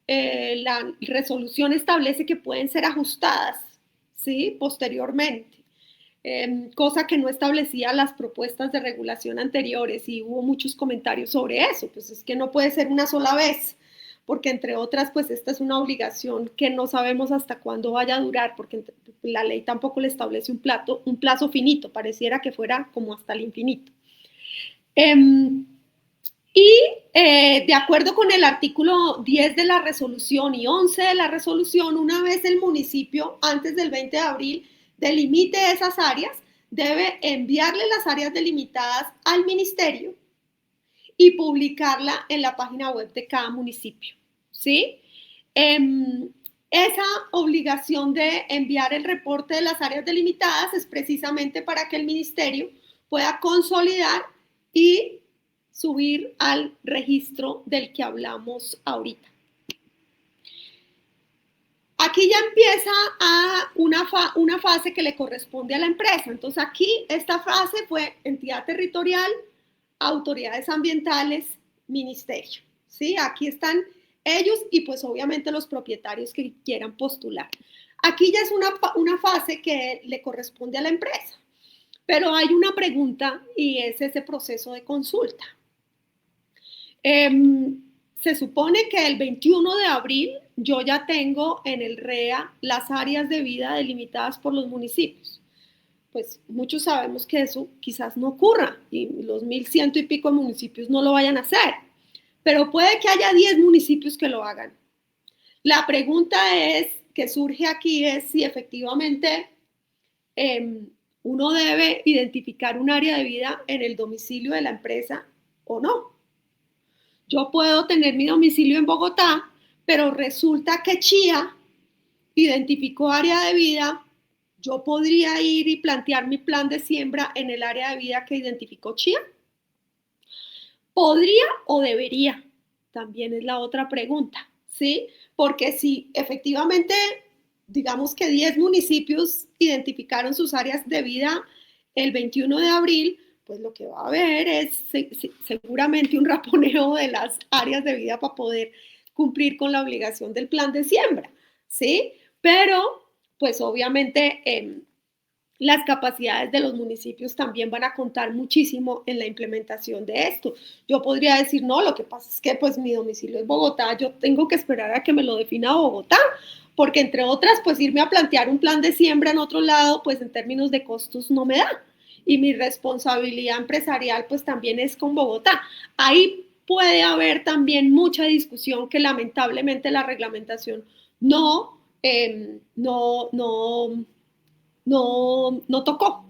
la resolución establece que pueden ser ajustadas, ¿sí? Posteriormente. Cosa que no establecía las propuestas de regulación anteriores, y hubo muchos comentarios sobre eso. Pues es que no puede ser una sola vez, porque entre otras, pues esta es una obligación que no sabemos hasta cuándo vaya a durar, porque la ley tampoco le establece un plazo finito, pareciera que fuera como hasta el infinito. De acuerdo con el artículo 10 de la resolución y 11 de la resolución, una vez el municipio, antes del 20 de abril, delimite esas áreas, debe enviarle las áreas delimitadas al ministerio y publicarla en la página web de cada municipio, ¿sí? Esa obligación de enviar el reporte de las áreas delimitadas es precisamente para que el ministerio pueda consolidar y subir al registro del que hablamos ahorita. Aquí ya empieza una fase que le corresponde a la empresa. Entonces aquí esta fase fue entidad territorial, autoridades ambientales, ministerio. ¿Sí? Aquí están ellos y pues obviamente los propietarios que quieran postular. Aquí ya es una fase que le corresponde a la empresa. Pero hay una pregunta y es ese proceso de consulta. Se supone que el 21 de abril yo ya tengo en el REA las áreas de vida delimitadas por los municipios. Pues muchos sabemos que eso quizás no ocurra y los 1,100 y pico municipios no lo vayan a hacer, pero puede que haya 10 municipios que lo hagan. La pregunta que surge aquí es si efectivamente uno debe identificar un área de vida en el domicilio de la empresa o no. Yo puedo tener mi domicilio en Bogotá, pero resulta que Chía identificó área de vida. Yo podría ir y plantear mi plan de siembra en el área de vida que identificó Chía. ¿Podría o debería? También es la otra pregunta, ¿sí? Porque si efectivamente, digamos que 10 municipios identificaron sus áreas de vida el 21 de abril, pues lo que va a haber es seguramente un raponeo de las áreas de vida para poder cumplir con la obligación del plan de siembra, ¿sí? Pero, pues obviamente las capacidades de los municipios también van a contar muchísimo en la implementación de esto. Yo podría decir, no, lo que pasa es que pues mi domicilio es Bogotá, yo tengo que esperar a que me lo defina Bogotá, porque entre otras, pues irme a plantear un plan de siembra en otro lado, pues en términos de costos no me da. Y mi responsabilidad empresarial pues también es con Bogotá. Ahí puede haber también mucha discusión que lamentablemente la reglamentación no tocó.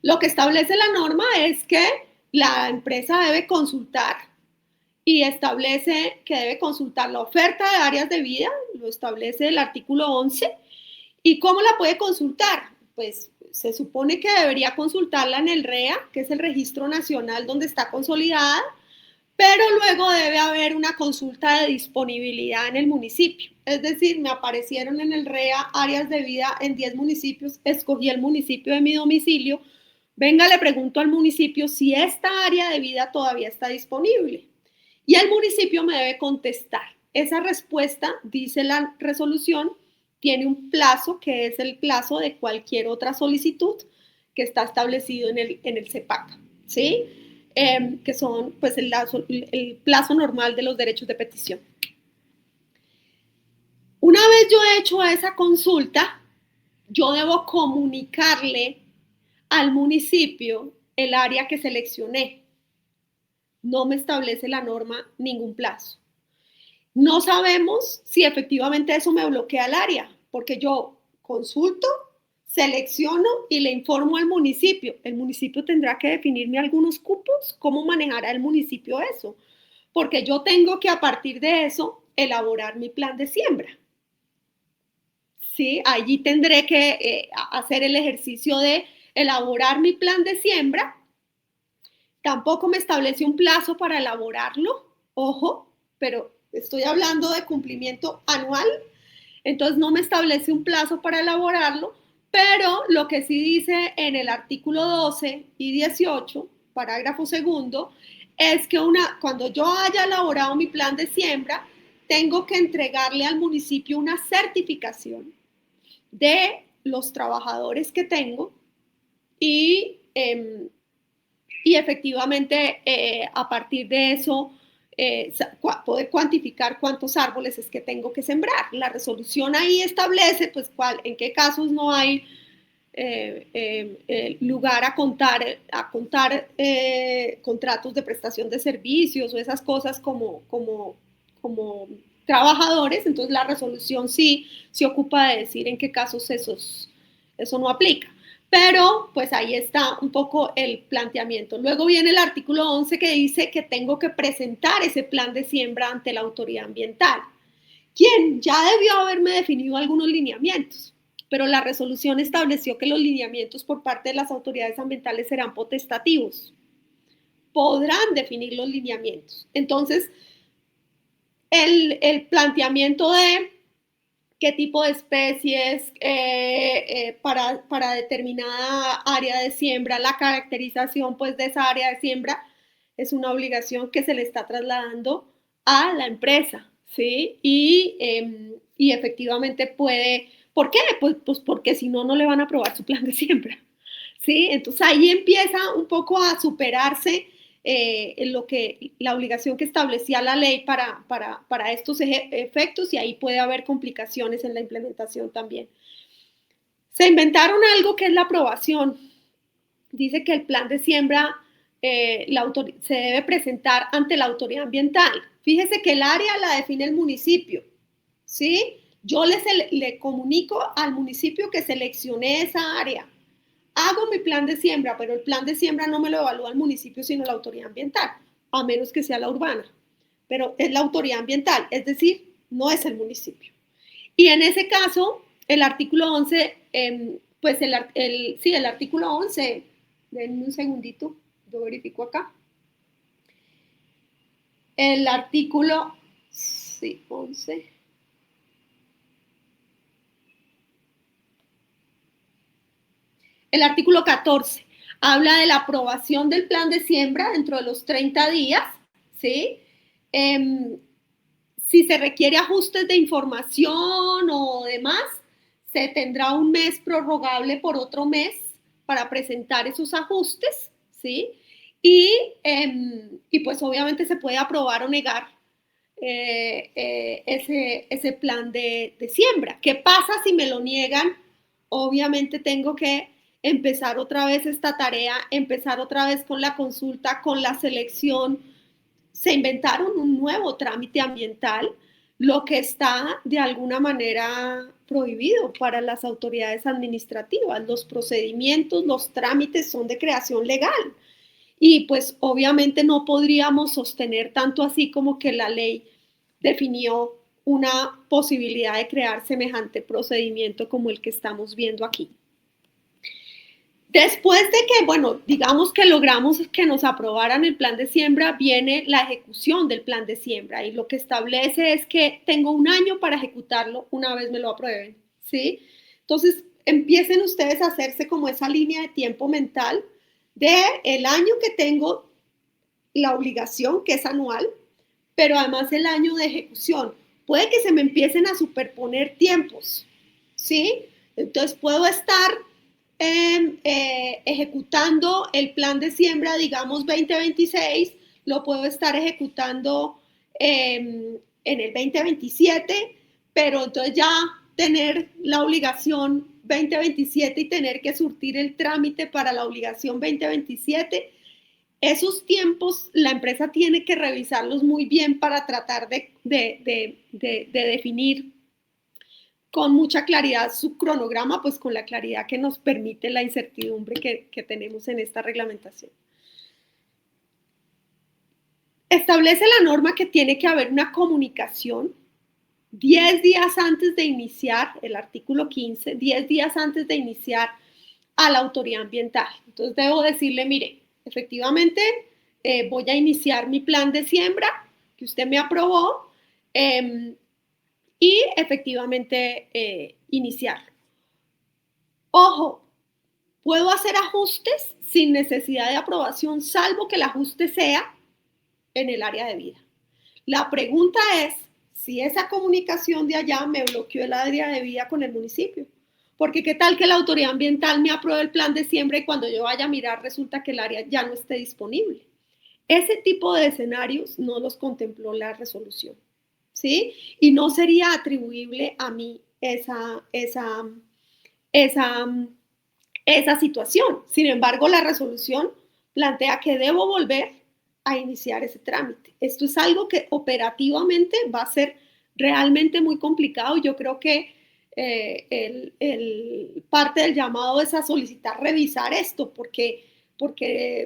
Lo que establece la norma es que la empresa debe consultar y establece que debe consultar la oferta de áreas de vida, lo establece el artículo 11. ¿Y cómo la puede consultar? Pues se supone que debería consultarla en el REA, que es el Registro Nacional donde está consolidada, pero luego debe haber una consulta de disponibilidad en el municipio. Es decir, me aparecieron en el REA áreas de vida en 10 municipios, escogí el municipio de mi domicilio, venga, le pregunto al municipio si esta área de vida todavía está disponible. Y el municipio me debe contestar. Esa respuesta, dice la resolución, tiene un plazo que es el plazo de cualquier otra solicitud que está establecido en el CEPAC, ¿sí? Que son pues el plazo normal de los derechos de petición. Una vez yo he hecho esa consulta, yo debo comunicarle al municipio el área que seleccioné. No me establece la norma ningún plazo. No sabemos si efectivamente eso me bloquea el área, porque yo consulto, selecciono y le informo al municipio. El municipio tendrá que definirme algunos cupos. ¿Cómo manejará el municipio eso? Porque yo tengo que a partir de eso elaborar mi plan de siembra. ¿Sí? Allí tendré que hacer el ejercicio de elaborar mi plan de siembra. Tampoco me establece un plazo para elaborarlo, ojo, pero estoy hablando de cumplimiento anual, entonces no me establece un plazo para elaborarlo, pero lo que sí dice en el artículo 12 y 18, parágrafo segundo, es que cuando yo haya elaborado mi plan de siembra, tengo que entregarle al municipio una certificación de los trabajadores que tengo y efectivamente a partir de eso poder cuantificar cuántos árboles es que tengo que sembrar. La resolución ahí establece pues en qué casos no hay lugar a contar contratos de prestación de servicios o esas cosas como trabajadores. Entonces la resolución sí se ocupa de decir en qué casos eso no aplica. Pero pues ahí está un poco el planteamiento. Luego viene el artículo 11 que dice que tengo que presentar ese plan de siembra ante la autoridad ambiental, quien ya debió haberme definido algunos lineamientos, pero la resolución estableció que los lineamientos por parte de las autoridades ambientales serán potestativos. Podrán definir los lineamientos. Entonces, el planteamiento de qué tipo de especies para determinada área de siembra, la caracterización pues de esa área de siembra es una obligación que se le está trasladando a la empresa, ¿sí? Y efectivamente puede, ¿por qué? Pues porque si no, no le van a aprobar su plan de siembra, ¿sí? Entonces ahí empieza un poco a superarse la obligación que establecía la ley para estos efectos, y ahí puede haber complicaciones en la implementación también. Se inventaron algo que es la aprobación. Dice que el plan de siembra se debe presentar ante la autoridad ambiental. Fíjese que el área la define el municipio, ¿sí? Yo le comunico al municipio que seleccioné esa área. Hago mi plan de siembra, pero el plan de siembra no me lo evalúa el municipio, sino la autoridad ambiental, a menos que sea la urbana. Pero es la autoridad ambiental, es decir, no es el municipio. Y en ese caso, el artículo 11, pues el artículo 11, denme un segundito, yo verifico acá. El artículo, sí, 11. El artículo 14 habla de la aprobación del plan de siembra dentro de los 30 días, ¿sí? Si se requiere ajustes de información o demás, se tendrá un mes prorrogable por otro mes para presentar esos ajustes, ¿sí? Y pues obviamente se puede aprobar o negar ese plan de siembra. ¿Qué pasa si me lo niegan? Obviamente tengo que empezar otra vez esta tarea, empezar otra vez con la consulta, con la selección. Se inventaron un nuevo trámite ambiental, lo que está de alguna manera prohibido para las autoridades administrativas. Los procedimientos, los trámites son de creación legal. Y pues obviamente no podríamos sostener tanto así como que la ley definió una posibilidad de crear semejante procedimiento como el que estamos viendo aquí. Después de que, bueno, digamos que logramos que nos aprobaran el plan de siembra, viene la ejecución del plan de siembra, y lo que establece es que tengo un año para ejecutarlo una vez me lo aprueben, ¿sí? Entonces, empiecen ustedes a hacerse como esa línea de tiempo mental de el año que tengo la obligación, que es anual, pero además el año de ejecución. Puede que se me empiecen a superponer tiempos, ¿sí? Entonces, puedo estar ejecutando el plan de siembra, digamos 2026, lo puedo estar ejecutando en el 2027, pero entonces ya tener la obligación 2027 y tener que surtir el trámite para la obligación 2027, esos tiempos la empresa tiene que revisarlos muy bien para tratar de definir con mucha claridad su cronograma, pues con la claridad que nos permite la incertidumbre que tenemos en esta reglamentación. Establece la norma que tiene que haber una comunicación 10 días antes de iniciar, el artículo 15, 10 días antes de iniciar a la autoridad ambiental. Entonces debo decirle, mire, efectivamente voy a iniciar mi plan de siembra que usted me aprobó y efectivamente iniciarlo. Ojo, puedo hacer ajustes sin necesidad de aprobación, salvo que el ajuste sea en el área de vida. La pregunta es si esa comunicación de allá me bloqueó el área de vida con el municipio. Porque qué tal que la autoridad ambiental me apruebe el plan de siembra y cuando yo vaya a mirar resulta que el área ya no esté disponible. Ese tipo de escenarios no los contempló la resolución, ¿sí? Y no sería atribuible a mí esa situación. Sin embargo, la resolución plantea que debo volver a iniciar ese trámite. Esto es algo que operativamente va a ser realmente muy complicado y yo creo que parte del llamado es a solicitar revisar esto porque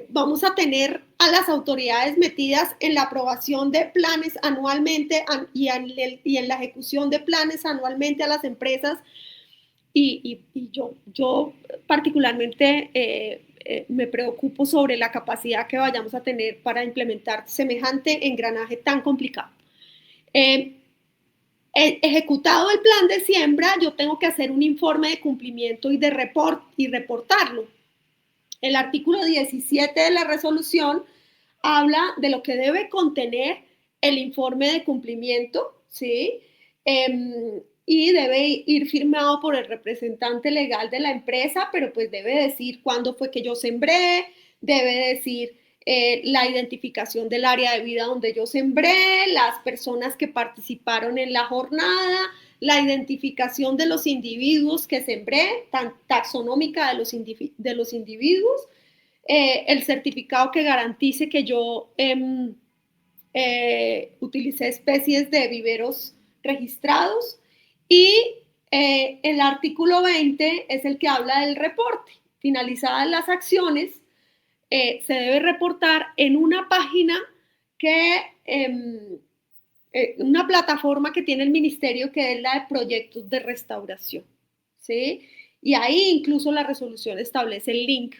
vamos a tener a las autoridades metidas en la aprobación de planes anualmente y en la ejecución de planes anualmente a las empresas y yo particularmente me preocupo sobre la capacidad que vayamos a tener para implementar semejante engranaje tan complicado. Ejecutado el plan de siembra, yo tengo que hacer un informe de cumplimiento y reportarlo. El artículo 17 de la resolución habla de lo que debe contener el informe de cumplimiento, ¿sí? Y debe ir firmado por el representante legal de la empresa, pero pues debe decir cuándo fue que yo sembré, debe decir la identificación del área de vida donde yo sembré, las personas que participaron en la jornada, la identificación de los individuos que sembré, taxonómica de los individuos, el certificado que garantice que yo utilicé especies de viveros registrados y el artículo 20 es el que habla del reporte. Finalizadas las acciones, se debe reportar en una página una plataforma que tiene el ministerio que es la de proyectos de restauración, ¿sí? Y ahí incluso la resolución establece el link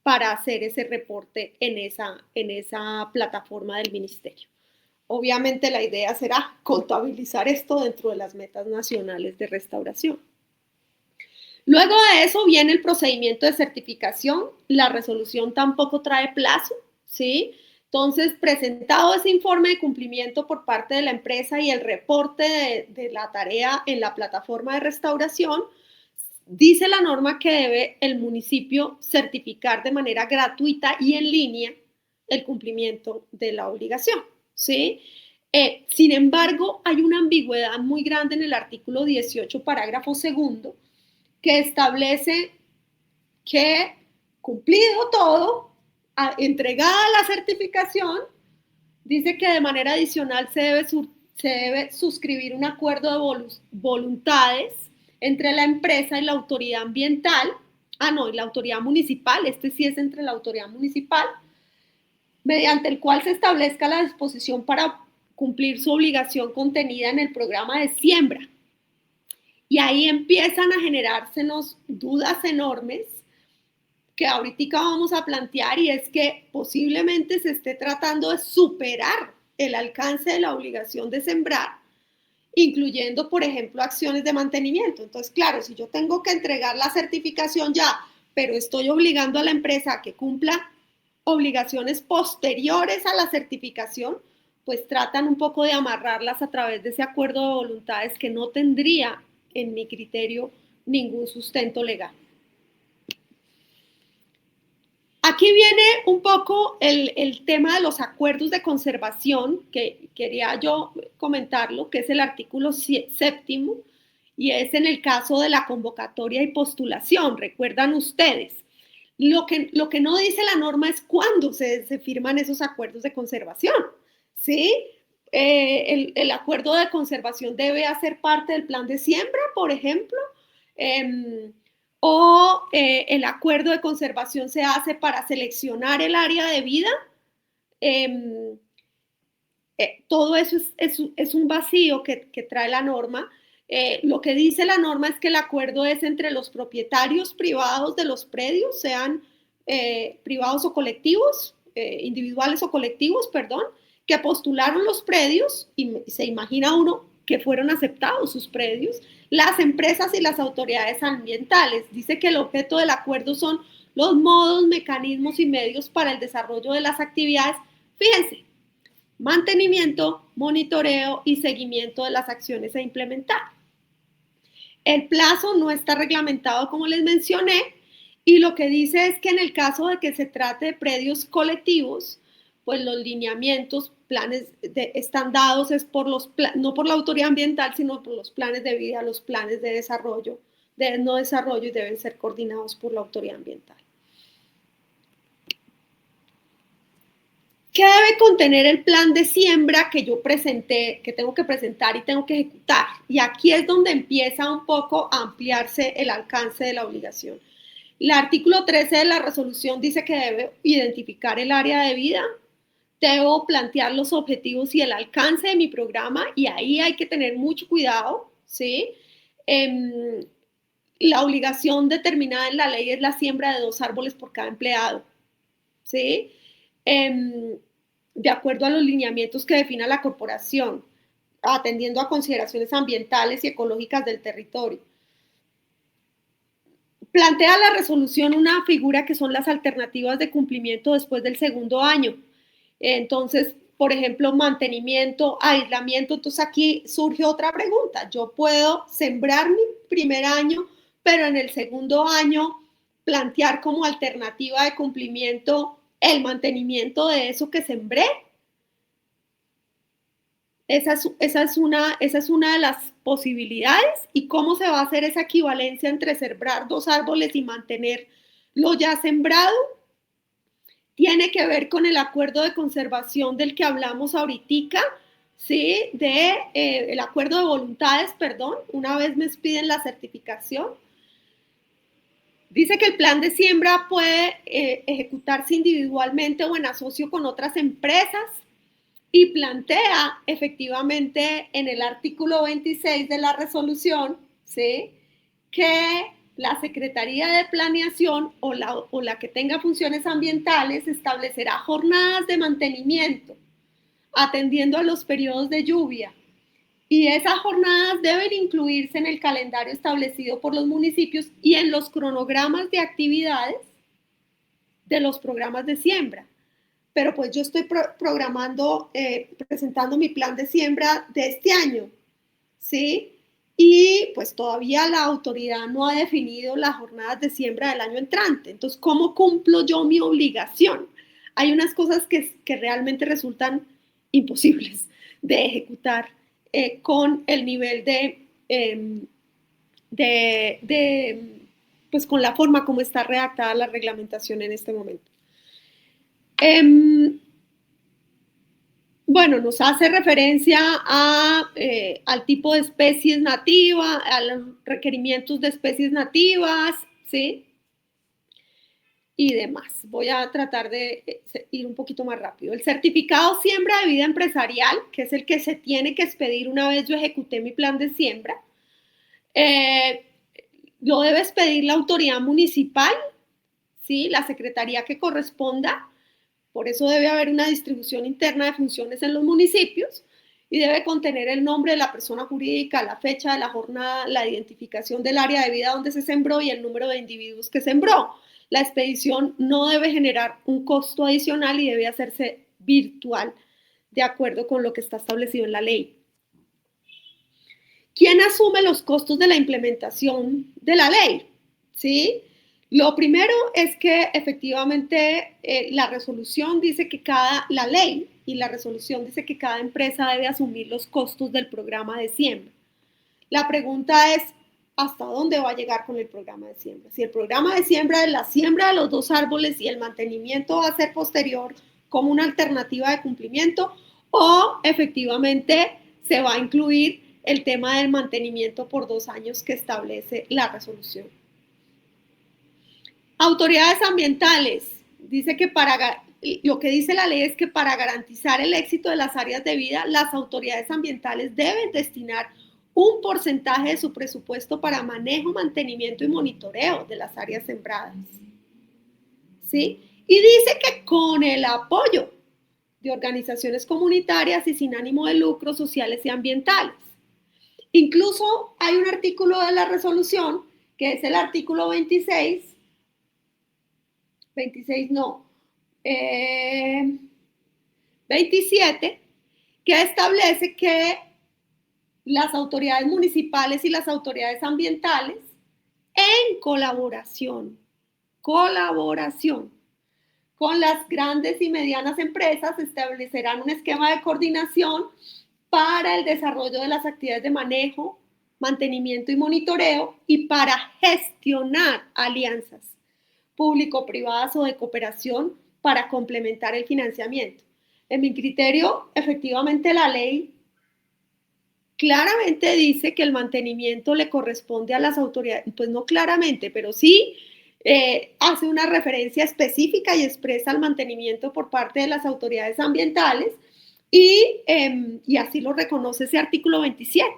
para hacer ese reporte en esa plataforma del ministerio. Obviamente la idea será contabilizar esto dentro de las metas nacionales de restauración. Luego de eso viene el procedimiento de certificación. La resolución tampoco trae plazo, ¿sí? Entonces, presentado ese informe de cumplimiento por parte de la empresa y el reporte de la tarea en la plataforma de restauración, dice la norma que debe el municipio certificar de manera gratuita y en línea el cumplimiento de la obligación, ¿sí? Sin embargo, hay una ambigüedad muy grande en el artículo 18, parágrafo segundo, que establece que cumplido todo, entregada la certificación, dice que de manera adicional se debe suscribir un acuerdo de voluntades entre la empresa y la autoridad ambiental, y la autoridad municipal, este sí es entre la autoridad municipal, mediante el cual se establezca la disposición para cumplir su obligación contenida en el programa de siembra. Y ahí empiezan a generársenos dudas enormes que ahorita vamos a plantear y es que posiblemente se esté tratando de superar el alcance de la obligación de sembrar, incluyendo, por ejemplo, acciones de mantenimiento. Entonces, claro, si yo tengo que entregar la certificación ya, pero estoy obligando a la empresa a que cumpla obligaciones posteriores a la certificación, pues tratan un poco de amarrarlas a través de ese acuerdo de voluntades que no tendría, en mi criterio, ningún sustento legal. Aquí viene un poco el tema de los acuerdos de conservación, que quería yo comentarlo, que es el artículo 7º, y es en el caso de la convocatoria y postulación. Recuerdan ustedes, lo que no dice la norma es cuándo se firman esos acuerdos de conservación, ¿sí? El acuerdo de conservación debe hacer parte del plan de siembra, por ejemplo, o el acuerdo de conservación se hace para seleccionar el área de vida. todo eso es un vacío que trae la norma. Lo que dice la norma es que el acuerdo es entre los propietarios privados de los predios, sean privados o colectivos, individuales o colectivos, perdón, que postularon los predios y se imagina uno que fueron aceptados sus predios, las empresas y las autoridades ambientales. Dice que el objeto del acuerdo son los modos, mecanismos y medios para el desarrollo de las actividades. Fíjense, mantenimiento, monitoreo y seguimiento de las acciones a implementar. El plazo no está reglamentado, como les mencioné, y lo que dice es que en el caso de que se trate de predios colectivos, pues los lineamientos, planes están dados es por no por la autoridad ambiental, sino por los planes de vida, los planes de desarrollo, de no desarrollo, y deben ser coordinados por la autoridad ambiental. ¿Qué debe contener el plan de siembra que yo presenté, que tengo que presentar y tengo que ejecutar? Y aquí es donde empieza un poco a ampliarse el alcance de la obligación. El artículo 13 de la resolución dice que debe identificar el área de vida, debo plantear los objetivos y el alcance de mi programa, y ahí hay que tener mucho cuidado, ¿sí? La obligación determinada en la ley es la siembra de 2 árboles por cada empleado, ¿sí? De acuerdo a los lineamientos que defina la corporación, atendiendo a consideraciones ambientales y ecológicas del territorio. Plantea la resolución una figura que son las alternativas de cumplimiento después del segundo año. Entonces, por ejemplo, mantenimiento, aislamiento. Entonces aquí surge otra pregunta. Yo puedo sembrar mi primer año, pero en el segundo año plantear como alternativa de cumplimiento el mantenimiento de eso que sembré. Esa es una de las posibilidades. ¿Y cómo se va a hacer esa equivalencia entre sembrar 2 árboles y mantener lo ya sembrado? Tiene que ver con el acuerdo de conservación del que hablamos ahorita, ¿sí? El acuerdo de voluntades, perdón, una vez me piden la certificación. Dice que el plan de siembra puede ejecutarse individualmente o en asocio con otras empresas, y plantea efectivamente en el artículo 26 de la resolución, ¿sí?, que la Secretaría de Planeación o la que tenga funciones ambientales establecerá jornadas de mantenimiento atendiendo a los periodos de lluvia, y esas jornadas deben incluirse en el calendario establecido por los municipios y en los cronogramas de actividades de los programas de siembra. Pero pues yo estoy presentando mi plan de siembra de este año, ¿sí? Y pues todavía la autoridad no ha definido las jornadas de siembra del año entrante. Entonces, ¿cómo cumplo yo mi obligación? Hay unas cosas que realmente resultan imposibles de ejecutar con el nivel pues con la forma como está redactada la reglamentación en este momento. Bueno, nos hace referencia al tipo de especies nativas, a los requerimientos de especies nativas, ¿sí? Y demás. Voy a tratar de ir un poquito más rápido. El certificado siembra de vida empresarial, que es el que se tiene que expedir una vez yo ejecuté mi plan de siembra, lo debe expedir la autoridad municipal, ¿sí? La secretaría que corresponda. Por eso debe haber una distribución interna de funciones en los municipios, y debe contener el nombre de la persona jurídica, la fecha de la jornada, la identificación del área de vida donde se sembró y el número de individuos que sembró. La expedición no debe generar un costo adicional y debe hacerse virtual, de acuerdo con lo que está establecido en la ley. ¿Quién asume los costos de la implementación de la ley? ¿Sí? Lo primero es que efectivamente la resolución dice que la ley y la resolución dice que cada empresa debe asumir los costos del programa de siembra. La pregunta es, ¿hasta dónde va a llegar con el programa de siembra? Si el programa de siembra es la siembra de los 2 árboles y el mantenimiento va a ser posterior como una alternativa de cumplimiento, o efectivamente se va a incluir el tema del mantenimiento por 2 años que establece la resolución. Autoridades ambientales. Dice que para lo que dice la ley es que para garantizar el éxito de las áreas de vida, las autoridades ambientales deben destinar un porcentaje de su presupuesto para manejo, mantenimiento y monitoreo de las áreas sembradas. ¿Sí? Y dice que con el apoyo de organizaciones comunitarias y sin ánimo de lucro, sociales y ambientales. Incluso hay un artículo de la resolución, que es el artículo 26 no, 27, que establece que las autoridades municipales y las autoridades ambientales, en colaboración con las grandes y medianas empresas, establecerán un esquema de coordinación para el desarrollo de las actividades de manejo, mantenimiento y monitoreo y para gestionar alianzas público-privadas o de cooperación para complementar el financiamiento. En mi criterio, efectivamente la ley claramente dice que el mantenimiento le corresponde a las autoridades, pues no claramente, pero sí hace una referencia específica y expresa al mantenimiento por parte de las autoridades ambientales y así lo reconoce ese artículo 27,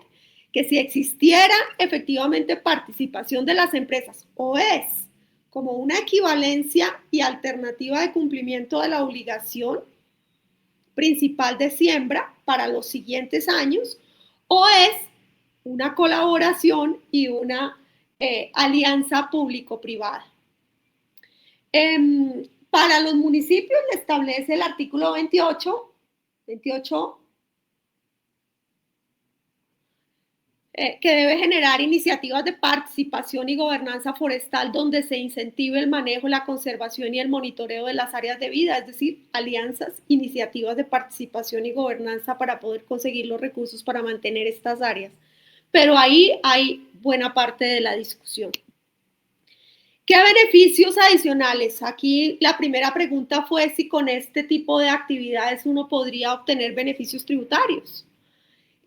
que si existiera efectivamente participación de las empresas o es como una equivalencia y alternativa de cumplimiento de la obligación principal de siembra para los siguientes años, o es una colaboración y una alianza público-privada. Para los municipios le establece el artículo 28 que debe generar iniciativas de participación y gobernanza forestal donde se incentive el manejo, la conservación y el monitoreo de las áreas de vida, es decir, alianzas, iniciativas de participación y gobernanza para poder conseguir los recursos para mantener estas áreas. Pero ahí hay buena parte de la discusión. ¿Qué beneficios adicionales? Aquí la primera pregunta fue si con este tipo de actividades uno podría obtener beneficios tributarios.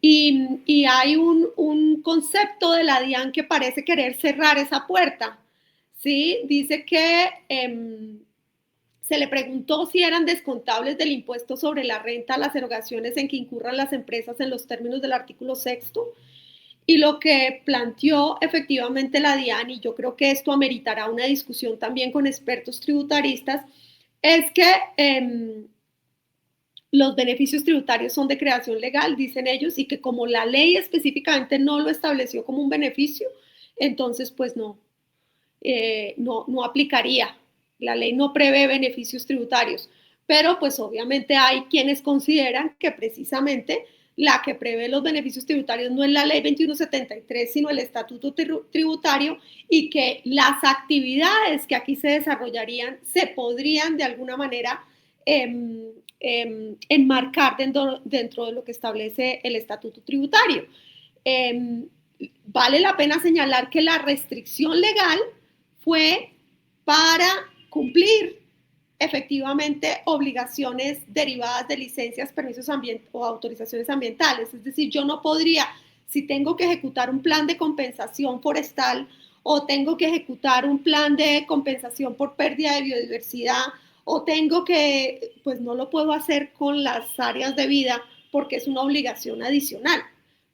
Y hay un concepto de la DIAN que parece querer cerrar esa puerta, ¿sí? Dice que se le preguntó si eran descontables del impuesto sobre la renta las erogaciones en que incurran las empresas en los términos del artículo 6. Y lo que planteó efectivamente la DIAN, y yo creo que esto ameritará una discusión también con expertos tributaristas, es que los beneficios tributarios son de creación legal, dicen ellos, y que como la ley específicamente no lo estableció como un beneficio, entonces pues no aplicaría. La ley no prevé beneficios tributarios, pero pues obviamente hay quienes consideran que precisamente la que prevé los beneficios tributarios no es la ley 2173, sino el estatuto tributario, y que las actividades que aquí se desarrollarían se podrían de alguna manera enmarcar dentro de lo que establece el estatuto tributario. Vale la pena señalar que la restricción legal fue para cumplir efectivamente obligaciones derivadas de licencias, permisos o autorizaciones ambientales. Es decir, yo no podría, si tengo que ejecutar un plan de compensación forestal o tengo que ejecutar un plan de compensación por pérdida de biodiversidad, o tengo que, pues no lo puedo hacer con las áreas de vida porque es una obligación adicional.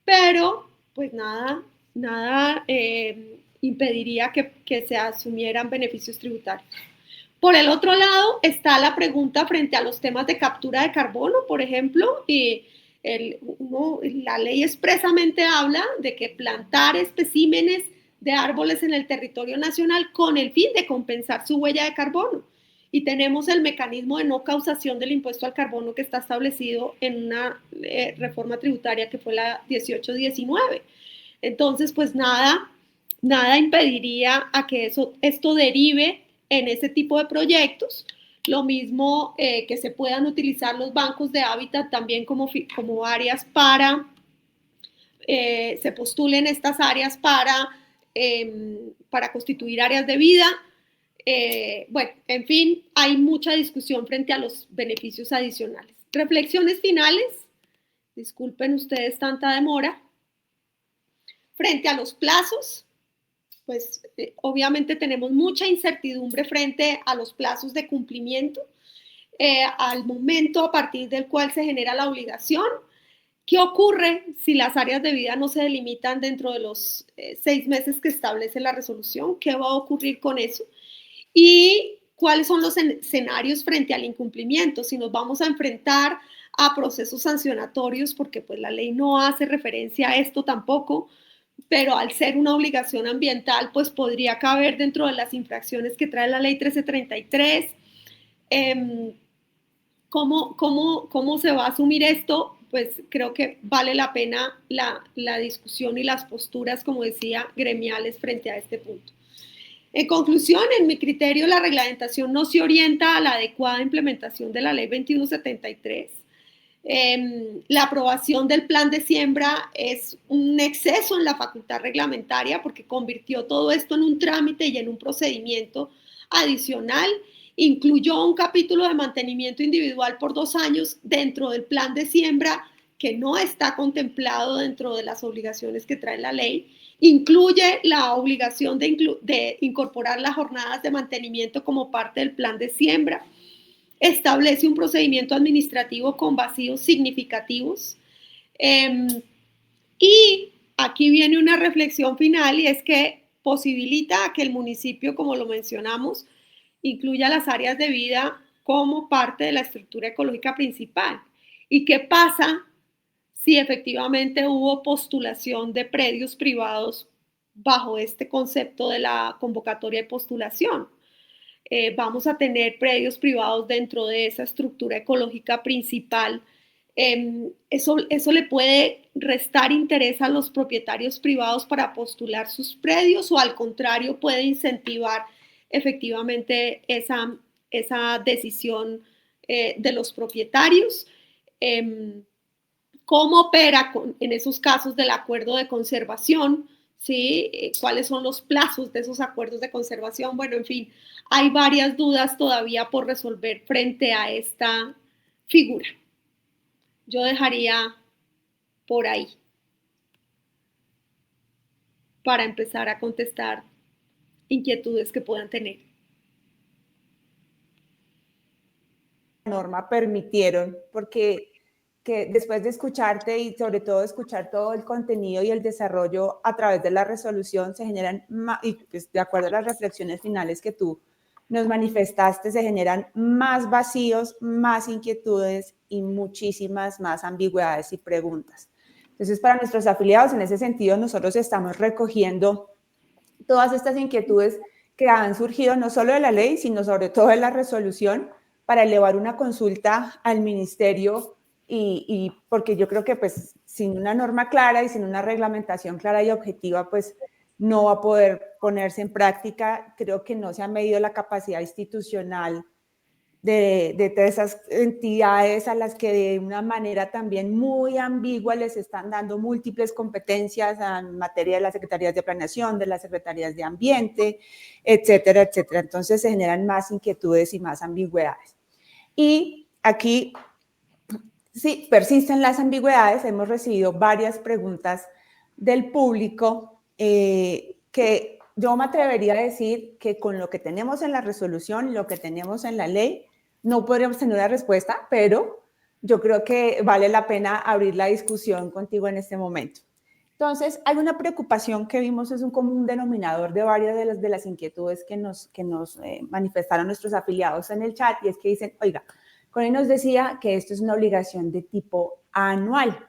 Pero, pues nada impediría que se asumieran beneficios tributarios. Por el otro lado está la pregunta frente a los temas de captura de carbono, por ejemplo, y la ley expresamente habla de que plantar especímenes de árboles en el territorio nacional con el fin de compensar su huella de carbono. Y tenemos el mecanismo de no causación del impuesto al carbono que está establecido en una reforma tributaria que fue la 1819. Entonces, pues nada impediría a que esto derive en ese tipo de proyectos. Lo mismo que se puedan utilizar los bancos de hábitat también como áreas para, se postulen estas áreas para constituir áreas de vida. Bueno, en fin, hay mucha discusión frente a los beneficios adicionales. Reflexiones finales. Disculpen ustedes tanta demora. Frente a los plazos, pues obviamente tenemos mucha incertidumbre frente a los plazos de cumplimiento. al momento a partir del cual se genera la obligación. ¿Qué ocurre si las áreas de vida no se delimitan dentro de los 6 meses que establece la resolución? ¿Qué va a ocurrir con eso? Y cuáles son los escenarios frente al incumplimiento, si nos vamos a enfrentar a procesos sancionatorios, porque pues la ley no hace referencia a esto tampoco, pero al ser una obligación ambiental, pues podría caber dentro de las infracciones que trae la ley 1333. ¿Cómo se va a asumir esto? Pues creo que vale la pena la discusión y las posturas, como decía, gremiales frente a este punto. En conclusión, en mi criterio, la reglamentación no se orienta a la adecuada implementación de la ley 2173. La aprobación del plan de siembra es un exceso en la facultad reglamentaria porque convirtió todo esto en un trámite y en un procedimiento adicional. Incluyó un capítulo de mantenimiento individual por 2 años dentro del plan de siembra que no está contemplado dentro de las obligaciones que trae la ley. Incluye la obligación de incorporar las jornadas de mantenimiento como parte del plan de siembra. Establece un procedimiento administrativo con vacíos significativos. Y aquí viene una reflexión final, y es que posibilita que el municipio, como lo mencionamos, incluya las áreas de vida como parte de la estructura ecológica principal. ¿Y qué pasa si efectivamente hubo postulación de predios privados bajo este concepto de la convocatoria de postulación? Vamos a tener predios privados dentro de esa estructura ecológica principal. Eso le puede restar interés a los propietarios privados para postular sus predios, o al contrario puede incentivar efectivamente esa decisión de los propietarios. ¿Cómo opera en esos casos del acuerdo de conservación? ¿Sí? ¿Cuáles son los plazos de esos acuerdos de conservación? Bueno, en fin, hay varias dudas todavía por resolver frente a esta figura. Yo dejaría por ahí para empezar a contestar inquietudes que puedan tener. Norma permitieron, porque que después de escucharte y sobre todo escuchar todo el contenido y el desarrollo a través de la resolución, se generan, y pues de acuerdo a las reflexiones finales que tú nos manifestaste, se generan más vacíos, más inquietudes y muchísimas más ambigüedades y preguntas. Entonces, para nuestros afiliados, en ese sentido, nosotros estamos recogiendo todas estas inquietudes que han surgido no solo de la ley, sino sobre todo de la resolución, para elevar una consulta al ministerio, y porque yo creo que pues sin una norma clara y sin una reglamentación clara y objetiva, pues no va a poder ponerse en práctica. Creo que no se ha medido la capacidad institucional de todas esas entidades a las que de una manera también muy ambigua les están dando múltiples competencias en materia de las secretarías de planeación, de las secretarías de ambiente, etcétera, etcétera. Entonces se generan más inquietudes y más ambigüedades. Y aquí sí, persisten las ambigüedades. Hemos recibido varias preguntas del público que yo me atrevería a decir que con lo que tenemos en la resolución, lo que tenemos en la ley, no podríamos tener una respuesta, pero yo creo que vale la pena abrir la discusión contigo en este momento. Entonces, hay una preocupación que vimos, es un común denominador de varias de las inquietudes que nos manifestaron nuestros afiliados en el chat, y es que dicen, oiga, Connie nos decía que esto es una obligación de tipo anual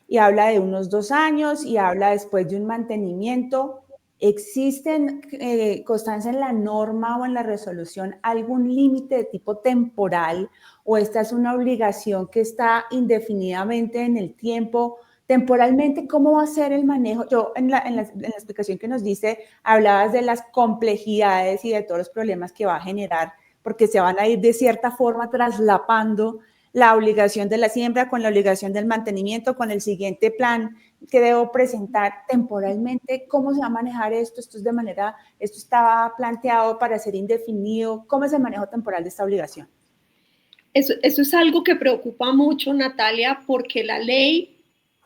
y habla de unos 2 años y habla después de un mantenimiento. ¿Existen constancia en la norma o en la resolución algún límite de tipo temporal, o esta es una obligación que está indefinidamente en el tiempo? Temporalmente, ¿cómo va a ser el manejo? Yo en la explicación que nos dice, hablabas de las complejidades y de todos los problemas que va a generar, porque se van a ir de cierta forma traslapando la obligación de la siembra con la obligación del mantenimiento, con el siguiente plan que debo presentar temporalmente. ¿Cómo se va a manejar esto? Esto estaba planteado para ser indefinido. ¿Cómo es el manejo temporal de esta obligación? Eso es algo que preocupa mucho, Natalia, porque la ley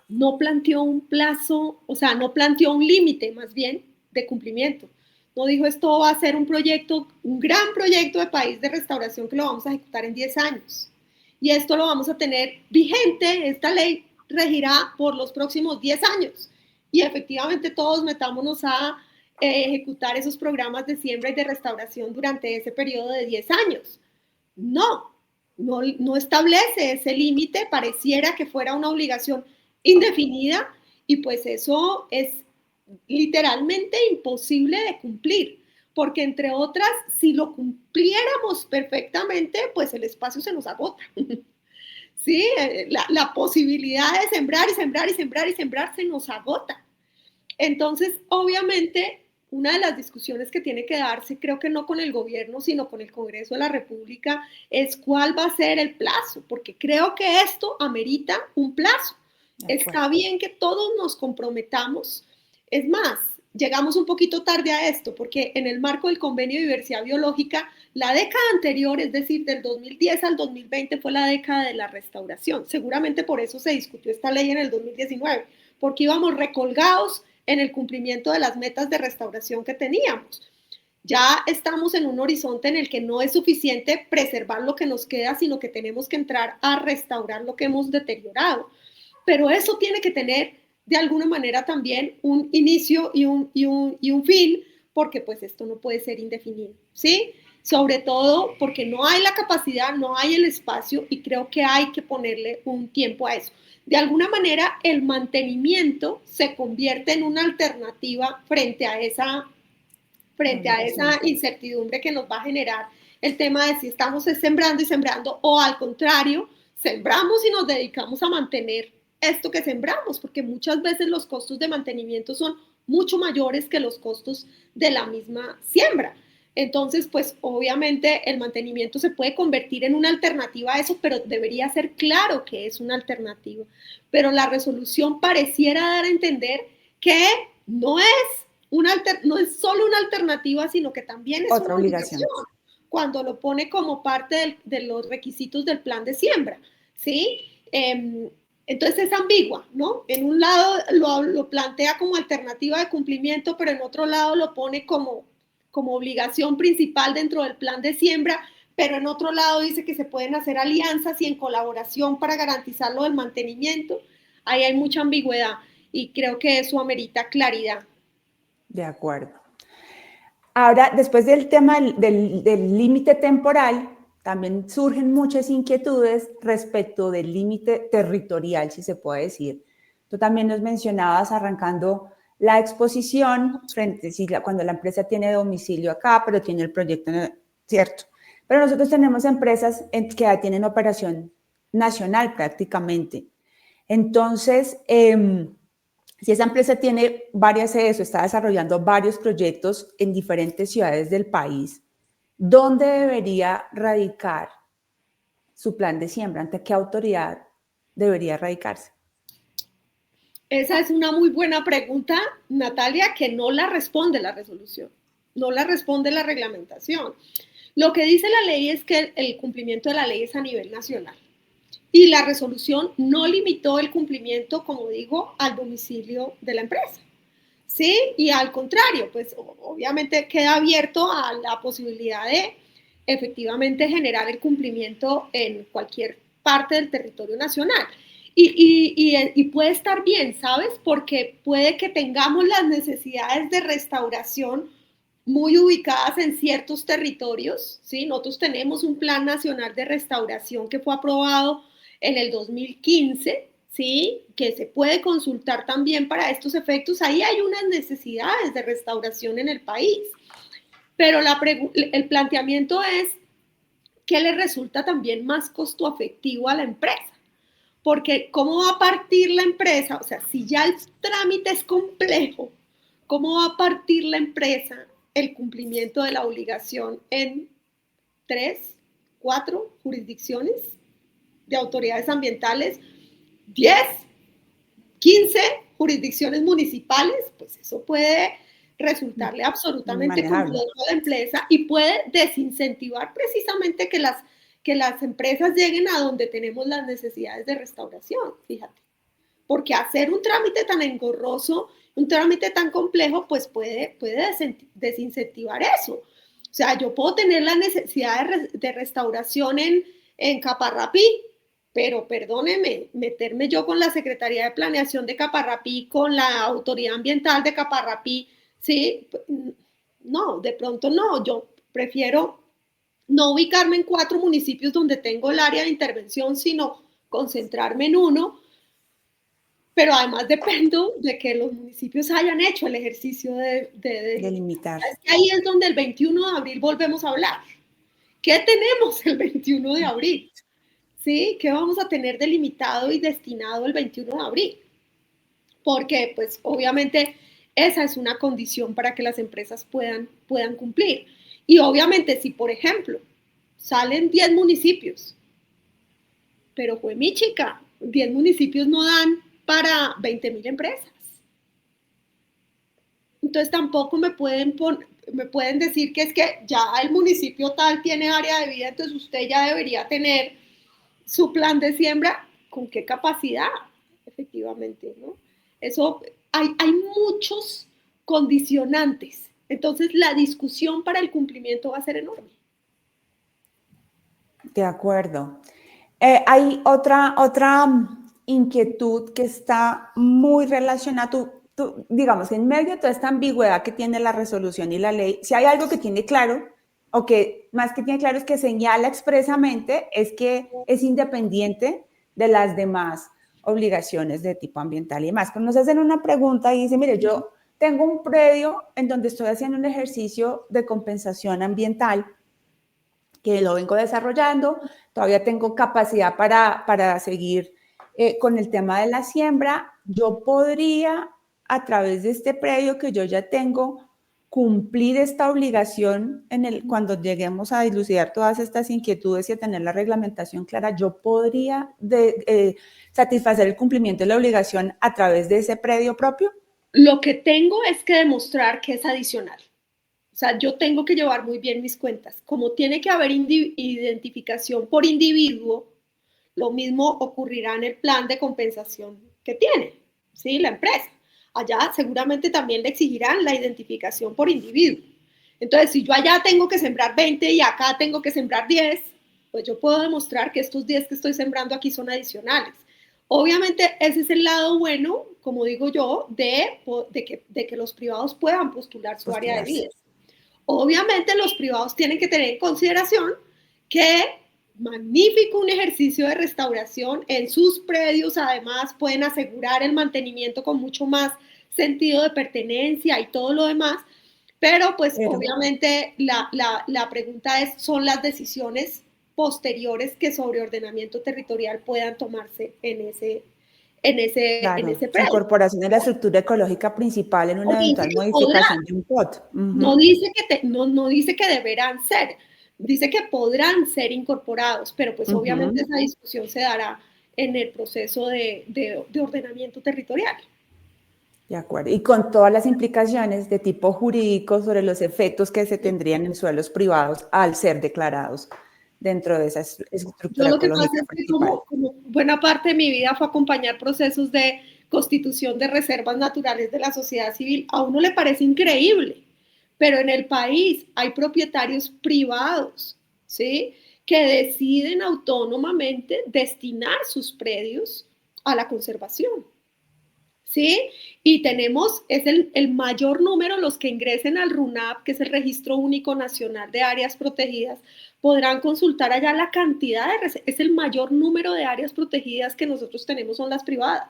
no planteó un plazo, o sea, no planteó un límite más bien de cumplimiento. no dijo esto va a ser un proyecto, un gran proyecto de país de restauración que lo vamos a ejecutar en 10 años. Y esto lo vamos a tener vigente, esta ley regirá por los próximos 10 años. Y efectivamente todos metámonos a ejecutar esos programas de siembra y de restauración durante ese periodo de 10 años. No establece ese límite, pareciera que fuera una obligación indefinida y pues eso es literalmente imposible de cumplir, porque entre otras, si lo cumpliéramos perfectamente, pues el espacio se nos agota. ¿Sí? La posibilidad de sembrar y sembrar y sembrar y sembrar se nos agota. Entonces, obviamente, una de las discusiones que tiene que darse, creo que no con el gobierno, sino con el Congreso de la República, es cuál va a ser el plazo, porque creo que esto amerita un plazo. Está bien que todos nos comprometamos. Es más, llegamos un poquito tarde a esto, porque en el marco del Convenio de Diversidad Biológica, la década anterior, es decir, del 2010 al 2020, fue la década de la restauración. Seguramente por eso se discutió esta ley en el 2019, porque íbamos recolgados en el cumplimiento de las metas de restauración que teníamos. Ya estamos en un horizonte en el que no es suficiente preservar lo que nos queda, sino que tenemos que entrar a restaurar lo que hemos deteriorado. Pero eso tiene que tener de alguna manera también un inicio y un fin, porque pues esto no puede ser indefinido, ¿sí? Sobre todo porque no hay la capacidad, no hay el espacio y creo que hay que ponerle un tiempo a eso. De alguna manera el mantenimiento se convierte en una alternativa frente a esa incertidumbre que nos va a generar el tema de si estamos sembrando y sembrando o al contrario, sembramos y nos dedicamos a mantener esto que sembramos, porque muchas veces los costos de mantenimiento son mucho mayores que los costos de la misma siembra. Entonces, pues obviamente el mantenimiento se puede convertir en una alternativa a eso, pero debería ser claro que es una alternativa. Pero la resolución pareciera dar a entender que no es solo una alternativa, sino que también es otra obligación cuando lo pone como parte de los requisitos del plan de siembra, ¿sí? Entonces es ambigua, ¿no? En un lado lo plantea como alternativa de cumplimiento, pero en otro lado lo pone como obligación principal dentro del plan de siembra, pero en otro lado dice que se pueden hacer alianzas y en colaboración para garantizar lo del mantenimiento. Ahí hay mucha ambigüedad y creo que eso amerita claridad. De acuerdo. Ahora, después del tema del límite temporal, también surgen muchas inquietudes respecto del límite territorial, si se puede decir. Tú también nos mencionabas arrancando la exposición, cuando la empresa tiene domicilio acá, pero tiene el proyecto, ¿cierto? Pero nosotros tenemos empresas que tienen operación nacional prácticamente. Entonces, si esa empresa tiene varias sedes o está desarrollando varios proyectos en diferentes ciudades del país, ¿dónde debería radicar su plan de siembra? ¿Ante qué autoridad debería radicarse? Esa es una muy buena pregunta, Natalia, que no la responde la resolución, no la responde la reglamentación. Lo que dice la ley es que el cumplimiento de la ley es a nivel nacional. Y la resolución no limitó el cumplimiento, como digo, al domicilio de la empresa. ¿Sí? Y al contrario, pues obviamente queda abierto a la posibilidad de efectivamente generar el cumplimiento en cualquier parte del territorio nacional. Y puede estar bien, ¿sabes? Porque puede que tengamos las necesidades de restauración muy ubicadas en ciertos territorios, ¿sí? Nosotros tenemos un Plan Nacional de Restauración que fue aprobado en el 2015, ¿sí? Que se puede consultar también para estos efectos. Ahí hay unas necesidades de restauración en el país. Pero el planteamiento es ¿qué le resulta también más costo efectivo a la empresa? Porque ¿cómo va a partir la empresa? O sea, si ya el trámite es complejo, ¿cómo va a partir la empresa el cumplimiento de la obligación en 3, 4 jurisdicciones de autoridades ambientales, 10, 15 jurisdicciones municipales? Pues eso puede resultarle absolutamente complejo a la empresa y puede desincentivar precisamente que las empresas lleguen a donde tenemos las necesidades de restauración, fíjate. Porque hacer un trámite tan engorroso un trámite tan complejo, pues puede desincentivar eso. O sea, yo puedo tener la necesidad de restauración en Caparrapí, pero perdóneme, meterme yo con la Secretaría de Planeación de Caparrapí, con la Autoridad Ambiental de Caparrapí, ¿sí? No, de pronto no, yo prefiero no ubicarme en 4 municipios donde tengo el área de intervención, sino concentrarme en uno, pero además dependo de que los municipios hayan hecho el ejercicio de delimitar. Ahí es donde el 21 de abril volvemos a hablar. ¿Qué tenemos el 21 de abril? ¿Sí? ¿Qué vamos a tener delimitado y destinado el 21 de abril? Porque, pues, obviamente, esa es una condición para que las empresas puedan cumplir. Y obviamente, si, por ejemplo, salen 10 municipios, pero fue mi chica, 10 municipios no dan para 20,000 empresas. Entonces tampoco me pueden decir que es que ya el municipio tal tiene área de vida, entonces usted ya debería tener su plan de siembra. ¿Con qué capacidad? Efectivamente, ¿no? Eso, hay muchos condicionantes. Entonces la discusión para el cumplimiento va a ser enorme. De acuerdo. Hay otra inquietud que está muy relacionada, digamos, en medio de toda esta ambigüedad que tiene la resolución y la ley, si hay algo que tiene claro, o que más que tiene claro es que señala expresamente, es que es independiente de las demás obligaciones de tipo ambiental y demás. Pero nos hacen una pregunta y dice, mire, yo tengo un predio en donde estoy haciendo un ejercicio de compensación ambiental, que lo vengo desarrollando, todavía tengo capacidad para seguir con el tema de la siembra. Yo podría, a través de este predio que yo ya tengo, cumplir esta obligación cuando lleguemos a dilucidar todas estas inquietudes y a tener la reglamentación clara. Yo podría satisfacer el cumplimiento de la obligación a través de ese predio propio. Lo que tengo es que demostrar que es adicional. O sea, yo tengo que llevar muy bien mis cuentas. Como tiene que haber identificación por individuo, lo mismo ocurrirá en el plan de compensación que tiene, ¿sí? La empresa. Allá seguramente también le exigirán la identificación por individuo. Entonces, si yo allá tengo que sembrar 20 y acá tengo que sembrar 10, pues yo puedo demostrar que estos 10 que estoy sembrando aquí son adicionales. Obviamente, ese es el lado bueno, como digo yo, de que los privados puedan postular su área de vida. Obviamente los privados tienen que tener en consideración que magnífico un ejercicio de restauración en sus predios, además pueden asegurar el mantenimiento con mucho más sentido de pertenencia y todo lo demás, pero pues obviamente la pregunta es, ¿son las decisiones posteriores que sobre ordenamiento territorial puedan tomarse en ese predio? Incorporación de la estructura ecológica principal en una eventual modificación de un POT. No dice que deberán ser, dice que podrán ser incorporados, pero pues obviamente esa discusión se dará en el proceso de ordenamiento territorial. De acuerdo, y con todas las implicaciones de tipo jurídico sobre los efectos que se tendrían en suelos privados al ser declarados dentro de esa estructura lo que ecológica pasa es que como buena parte de mi vida fue acompañar procesos de constitución de reservas naturales de la sociedad civil, a uno le parece increíble, pero en el país hay propietarios privados, ¿sí?, que deciden autónomamente destinar sus predios a la conservación, ¿sí? Y tenemos, es el mayor número, los que ingresen al RUNAP, que es el Registro Único Nacional de Áreas Protegidas, podrán consultar allá la cantidad es el mayor número de áreas protegidas que nosotros tenemos son las privadas,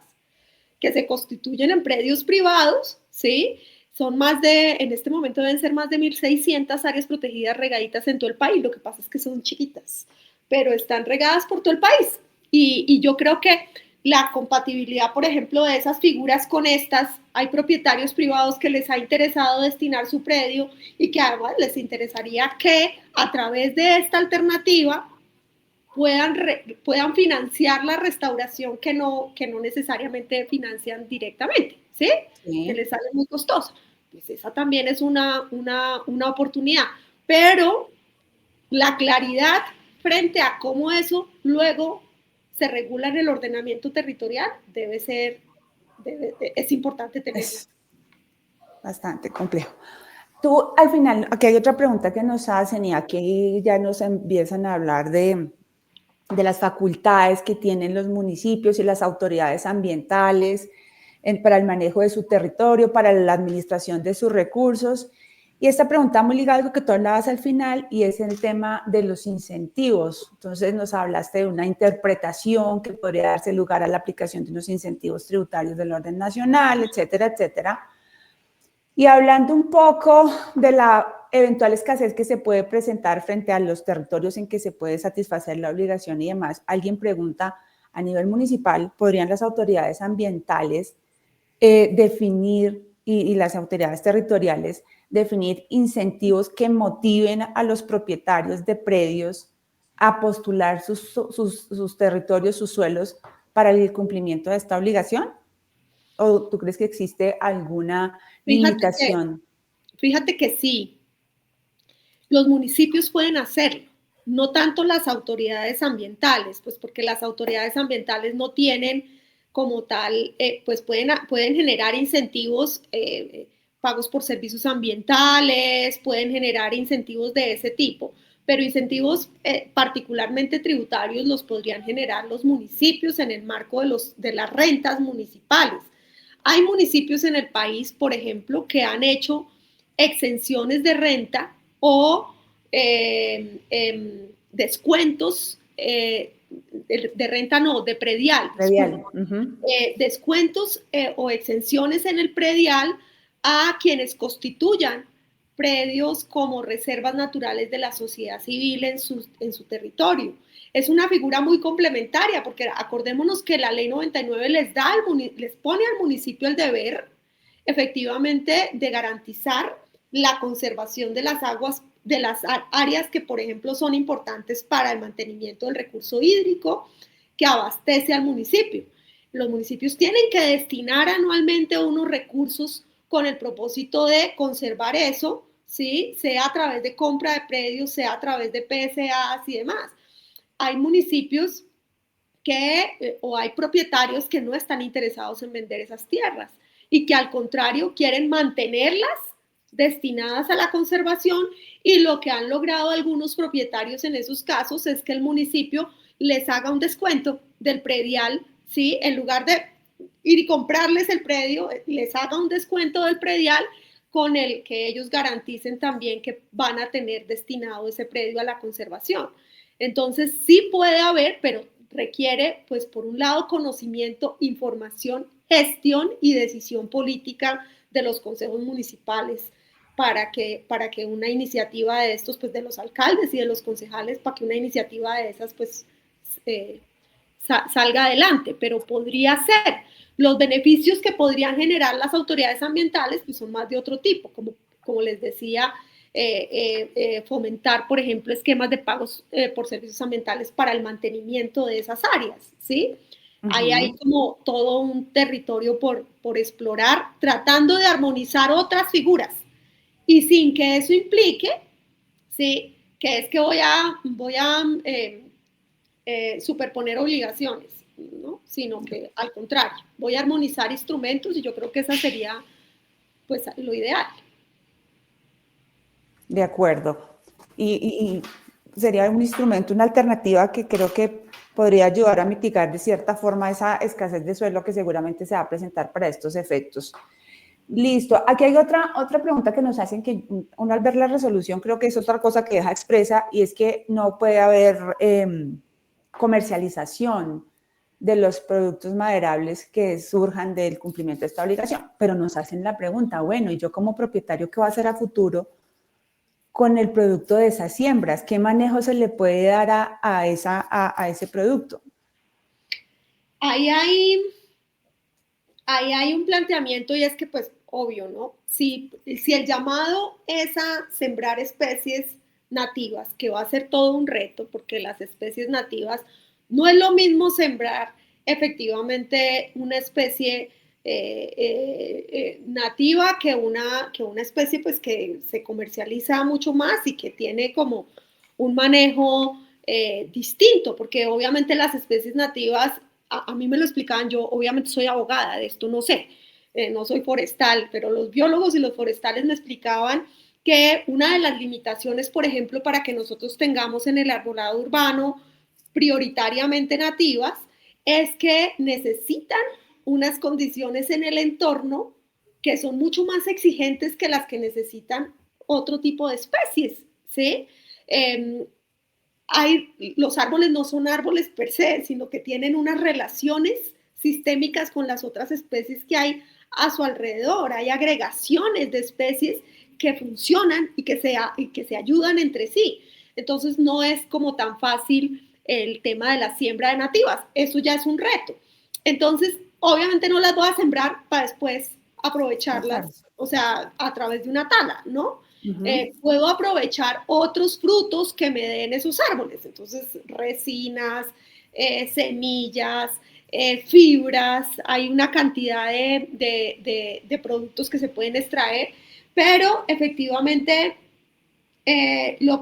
que se constituyen en predios privados, ¿sí? Son en este momento deben ser más de 1,600 áreas protegidas regaditas en todo el país. Lo que pasa es que son chiquitas, pero están regadas por todo el país. Y yo creo que la compatibilidad, por ejemplo, de esas figuras con estas, hay propietarios privados que les ha interesado destinar su predio y que además les interesaría que a través de esta alternativa puedan financiar la restauración que no necesariamente financian directamente, ¿sí? Que les sale muy costosa. Pues esa también es una oportunidad, pero la claridad frente a cómo eso luego se regula en el ordenamiento territorial es importante tenerlo. bastante complejo. Tú, al final, aquí hay otra pregunta que nos hacen y aquí ya nos empiezan a hablar de las facultades que tienen los municipios y las autoridades ambientales para el manejo de su territorio, para la administración de sus recursos. Y esta pregunta muy ligada a algo que tú hablabas al final y es el tema de los incentivos. Entonces nos hablaste de una interpretación que podría darse lugar a la aplicación de unos incentivos tributarios del orden nacional, etcétera, etcétera. Y hablando un poco de la eventual escasez que se puede presentar frente a los territorios en que se puede satisfacer la obligación y demás, alguien pregunta, a nivel municipal, ¿podrían las autoridades ambientales definir y las autoridades territoriales definir incentivos que motiven a los propietarios de predios a postular sus territorios, sus suelos para el cumplimiento de esta obligación? ¿O tú crees que existe alguna limitación? Fíjate que sí, los municipios pueden hacerlo, no tanto las autoridades ambientales, pues porque las autoridades ambientales no tienen como tal, pues pueden generar incentivos, pagos por servicios ambientales, pueden generar incentivos de ese tipo, pero incentivos particularmente tributarios los podrían generar los municipios en el marco de las rentas municipales. Hay municipios en el país, por ejemplo, que han hecho exenciones de renta o descuentos de renta, no, de predial. Descuentos o exenciones en el predial a quienes constituyan predios como reservas naturales de la sociedad civil en su territorio. Es una figura muy complementaria porque acordémonos que la ley 99 les pone al municipio el deber efectivamente de garantizar la conservación de las aguas, de las áreas que, por ejemplo, son importantes para el mantenimiento del recurso hídrico que abastece al municipio. Los municipios tienen que destinar anualmente unos recursos con el propósito de conservar eso, ¿sí? Sea a través de compra de predios, sea a través de PSAs y demás. Hay municipios o hay propietarios que no están interesados en vender esas tierras y que al contrario quieren mantenerlas destinadas a la conservación, y lo que han logrado algunos propietarios en esos casos es que el municipio les haga un descuento del predial, ¿sí? En lugar de ir y comprarles el predio, les haga un descuento del predial con el que ellos garanticen también que van a tener destinado ese predio a la conservación. Entonces sí puede haber, pero requiere, pues por un lado, conocimiento, información, gestión y decisión política de los consejos municipales para que una iniciativa de estos, pues de los alcaldes y de los concejales, para que una iniciativa de esas, pues salga adelante, pero podría ser. Los beneficios que podrían generar las autoridades ambientales pues son más de otro tipo, como les decía, fomentar, por ejemplo, esquemas de pagos por servicios ambientales para el mantenimiento de esas áreas, ¿sí? Ahí hay como todo un territorio por explorar, tratando de armonizar otras figuras y sin que eso implique, ¿sí? Que es que voy a superponer obligaciones, ¿no? Sino que al contrario, voy a armonizar instrumentos y yo creo que esa sería pues lo ideal. De acuerdo. Y sería un instrumento, una alternativa que creo que podría ayudar a mitigar de cierta forma esa escasez de suelo que seguramente se va a presentar para estos efectos. Listo. Aquí hay otra pregunta que nos hacen, que uno al ver la resolución creo que es otra cosa que deja expresa, y es que no puede haber comercialización de los productos maderables que surjan del cumplimiento de esta obligación. Pero nos hacen la pregunta, bueno, ¿y yo como propietario qué va a hacer a futuro con el producto de esas siembras? ¿Qué manejo se le puede dar a ese producto? Ahí hay un planteamiento, y es que pues obvio, ¿no? Si el llamado es a sembrar especies nativas, que va a ser todo un reto, porque las especies nativas no es lo mismo sembrar efectivamente una especie nativa que una especie pues que se comercializa mucho más y que tiene como un manejo distinto, porque obviamente las especies nativas, a mí me lo explicaban, yo obviamente soy abogada, de esto no sé, no soy forestal, pero los biólogos y los forestales me explicaban que una de las limitaciones, por ejemplo, para que nosotros tengamos en el arbolado urbano prioritariamente nativas, es que necesitan unas condiciones en el entorno que son mucho más exigentes que las que necesitan otro tipo de especies, ¿sí? Los árboles no son árboles per se, sino que tienen unas relaciones sistémicas con las otras especies que hay a su alrededor. Hay agregaciones de especies que funcionan y que se ayudan entre sí. Entonces no es como tan fácil el tema de la siembra de nativas. Eso ya es un reto. Entonces, obviamente no las voy a sembrar para después aprovecharlas, o sea, a través de una tala, ¿no? Puedo aprovechar otros frutos que me den esos árboles. Entonces, resinas, semillas, fibras, hay una cantidad de productos que se pueden extraer, pero efectivamente la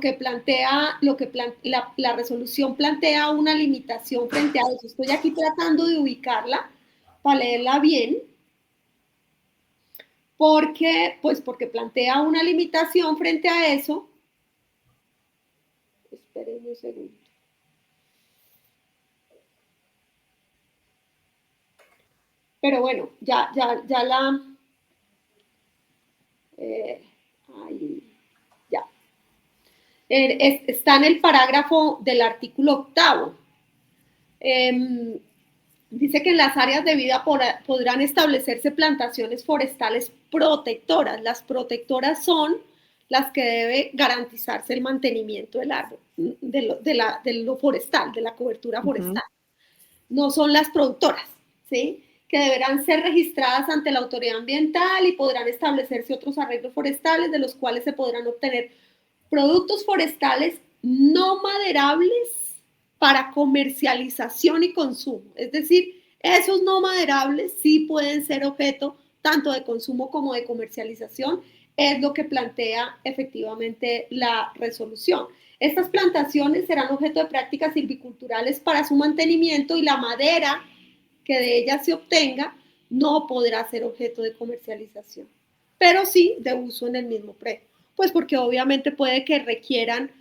resolución plantea una limitación frente a eso. Estoy aquí tratando de ubicarla para leerla bien, porque plantea una limitación frente a eso. Esperen un segundo. Pero bueno, ya la... ahí, ya. Está en el parágrafo del artículo 8º. Dice que en las áreas de vida podrán establecerse plantaciones forestales protectoras. Las protectoras son las que debe garantizarse el mantenimiento del árbol, de lo forestal, de la cobertura forestal. No son las productoras, ¿sí? Que deberán ser registradas ante la autoridad ambiental y podrán establecerse otros arreglos forestales de los cuales se podrán obtener productos forestales no maderables para comercialización y consumo. Es decir, esos no maderables sí pueden ser objeto tanto de consumo como de comercialización, es lo que plantea efectivamente la resolución. Estas plantaciones serán objeto de prácticas silviculturales para su mantenimiento y la madera que de ellas se obtenga no podrá ser objeto de comercialización, pero sí de uso en el mismo predio. Pues porque obviamente puede que requieran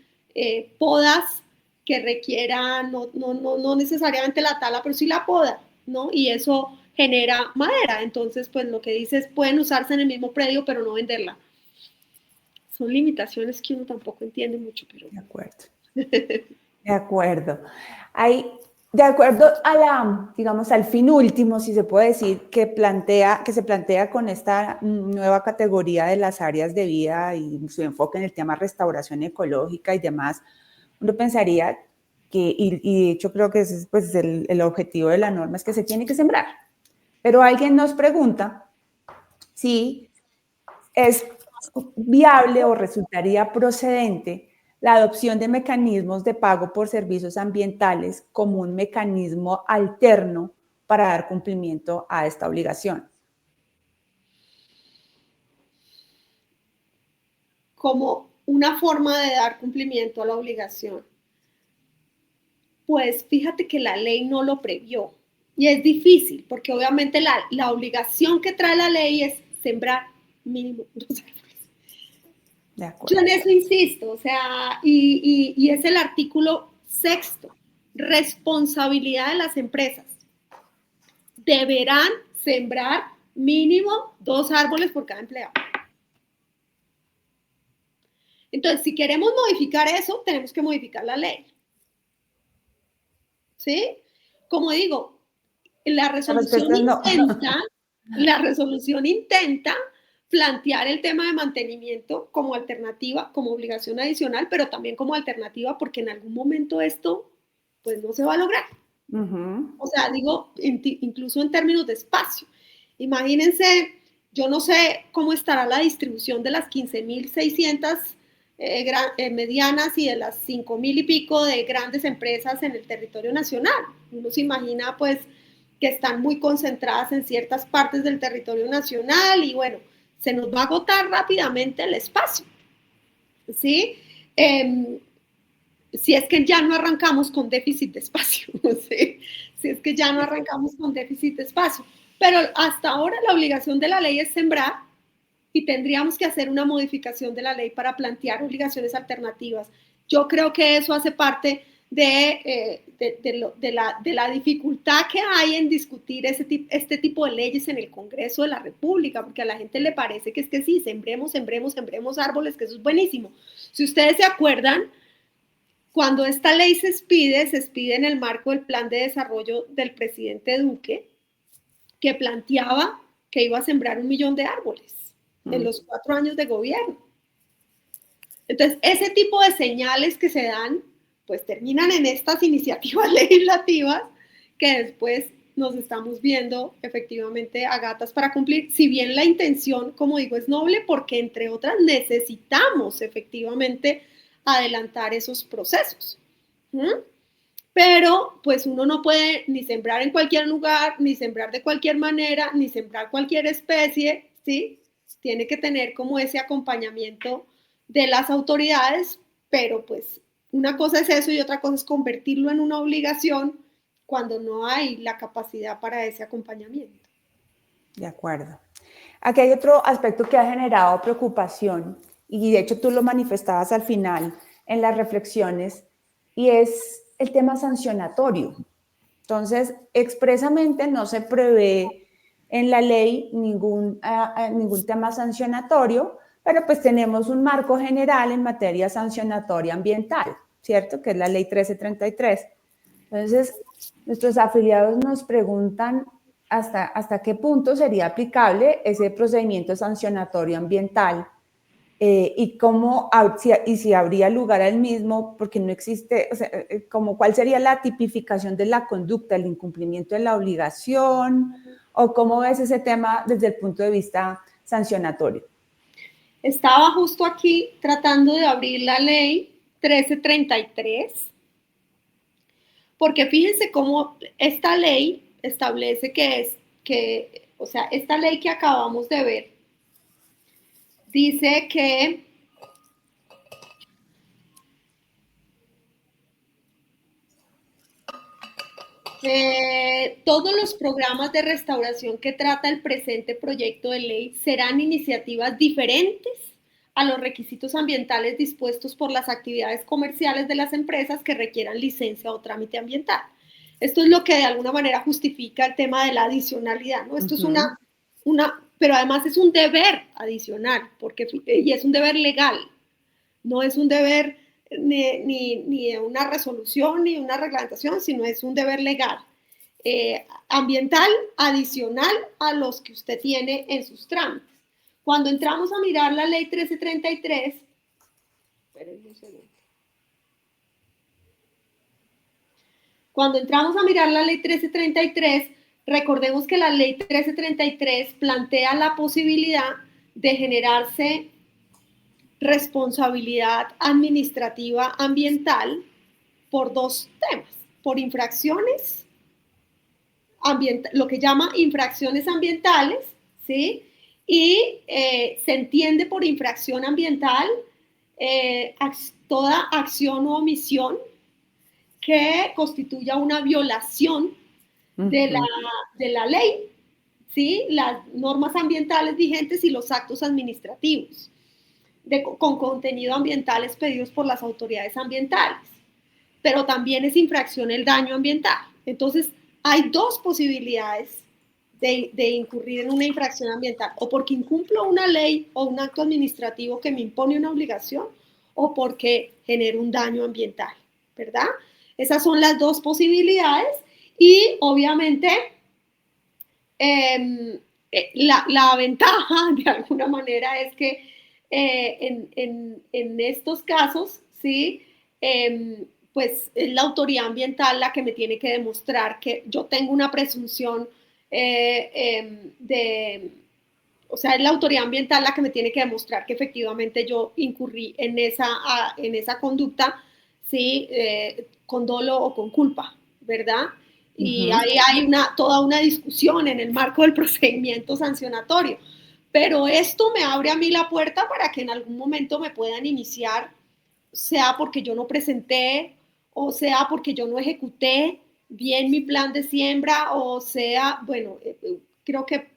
podas, que requieran no necesariamente la tala, pero sí la poda, ¿no? Y eso genera madera. Entonces, pues lo que dice es, pueden usarse en el mismo predio, pero no venderla. Son limitaciones que uno tampoco entiende mucho, pero... De acuerdo. De acuerdo. De acuerdo digamos, al fin último, si se puede decir, que se plantea con esta nueva categoría de las áreas de vida y su enfoque en el tema restauración ecológica y demás, uno pensaría que, y de hecho creo que ese es pues, el objetivo de la norma, es que se tiene que sembrar. Pero alguien nos pregunta si es viable o resultaría procedente la adopción de mecanismos de pago por servicios ambientales como un mecanismo alterno para dar cumplimiento a esta obligación. Como una forma de dar cumplimiento a la obligación. Pues fíjate que la ley no lo previó y es difícil porque obviamente la obligación que trae la ley es sembrar mínimo 2 árboles. De acuerdo. Yo en eso insisto, o sea, y es el artículo 6º, responsabilidad de las empresas. Deberán sembrar mínimo 2 árboles por cada empleado. Entonces, si queremos modificar eso, tenemos que modificar la ley. ¿Sí? Como digo, la resolución intenta plantear el tema de mantenimiento como alternativa, como obligación adicional, pero también como alternativa porque en algún momento esto pues no se va a lograr. O sea, digo, incluso en términos de espacio. Imagínense, yo no sé cómo estará la distribución de las 15.600 medianas y de las 5.000 y pico de grandes empresas en el territorio nacional. Uno se imagina pues que están muy concentradas en ciertas partes del territorio nacional y bueno, se nos va a agotar rápidamente el espacio, ¿sí? Si es que ya no arrancamos con déficit de espacio, ¿sí? Si es que ya no arrancamos con déficit de espacio. Pero hasta ahora la obligación de la ley es sembrar y tendríamos que hacer una modificación de la ley para plantear obligaciones alternativas. Yo creo que eso hace parte de la dificultad que hay en discutir este tipo de leyes en el Congreso de la República, porque a la gente le parece que es que sí, sembremos árboles, que eso es buenísimo. Si ustedes se acuerdan, cuando esta ley se expide en el marco del plan de desarrollo del presidente Duque, que planteaba que iba a sembrar 1 millón de árboles en los 4 años de gobierno. Entonces, ese tipo de señales que se dan, pues terminan en estas iniciativas legislativas que después nos estamos viendo efectivamente a gatas para cumplir, si bien la intención, como digo, es noble, porque entre otras necesitamos efectivamente adelantar esos procesos. Pero pues uno no puede ni sembrar en cualquier lugar, ni sembrar de cualquier manera, ni sembrar cualquier especie, ¿sí? Tiene que tener como ese acompañamiento de las autoridades, pero pues una cosa es eso y otra cosa es convertirlo en una obligación cuando no hay la capacidad para ese acompañamiento. De acuerdo. Aquí hay otro aspecto que ha generado preocupación y de hecho tú lo manifestabas al final en las reflexiones y es el tema sancionatorio. Entonces, expresamente no se prevé en la ley ningún tema sancionatorio, pero pues tenemos un marco general en materia sancionatoria ambiental, ¿cierto? Que es la ley 1333. Entonces, nuestros afiliados nos preguntan hasta qué punto sería aplicable ese procedimiento sancionatorio ambiental y si habría lugar al mismo, porque no existe, o sea, cuál sería la tipificación de la conducta, el incumplimiento de la obligación, o cómo ves ese tema desde el punto de vista sancionatorio. Estaba justo aquí tratando de abrir la ley 1333, porque fíjense cómo esta ley establece esta ley que acabamos de ver, dice que todos los programas de restauración que trata el presente proyecto de ley serán iniciativas diferentes a los requisitos ambientales dispuestos por las actividades comerciales de las empresas que requieran licencia o trámite ambiental. Esto es lo que de alguna manera justifica el tema de la adicionalidad, ¿no? Esto es pero además es un deber adicional, y es un deber legal, no es un deber ni una resolución ni una reglamentación, sino es un deber legal, ambiental adicional a los que usted tiene en sus trámites. Cuando entramos a mirar la ley 1333, espérenme un segundo. Cuando entramos a mirar la ley 1333, recordemos que la ley 1333 plantea la posibilidad de generarse responsabilidad administrativa ambiental por 2 temas, por infracciones, lo que llama infracciones ambientales, ¿sí? Y se entiende por infracción ambiental toda acción o omisión que constituya una violación de la ley, ¿sí? Las normas ambientales vigentes y los actos administrativos con contenido ambiental expedidos por las autoridades ambientales. Pero también es infracción el daño ambiental. Entonces, hay 2 posibilidades de incurrir en una infracción ambiental, o porque incumplo una ley o un acto administrativo que me impone una obligación, o porque genero un daño ambiental, ¿verdad? Esas son las 2 posibilidades y obviamente la ventaja de alguna manera es que en estos casos, ¿sí? Pues es la autoridad ambiental la que me tiene que demostrar que yo tengo una presunción o sea, es la autoridad ambiental la que me tiene que demostrar que efectivamente yo incurrí en esa conducta, ¿sí? Con dolo o con culpa, ¿verdad? Y ahí hay toda una discusión en el marco del procedimiento sancionatorio. Pero esto me abre a mí la puerta para que en algún momento me puedan iniciar, sea porque yo no presenté, o sea porque yo no ejecuté bien mi plan de siembra, o sea, bueno, creo que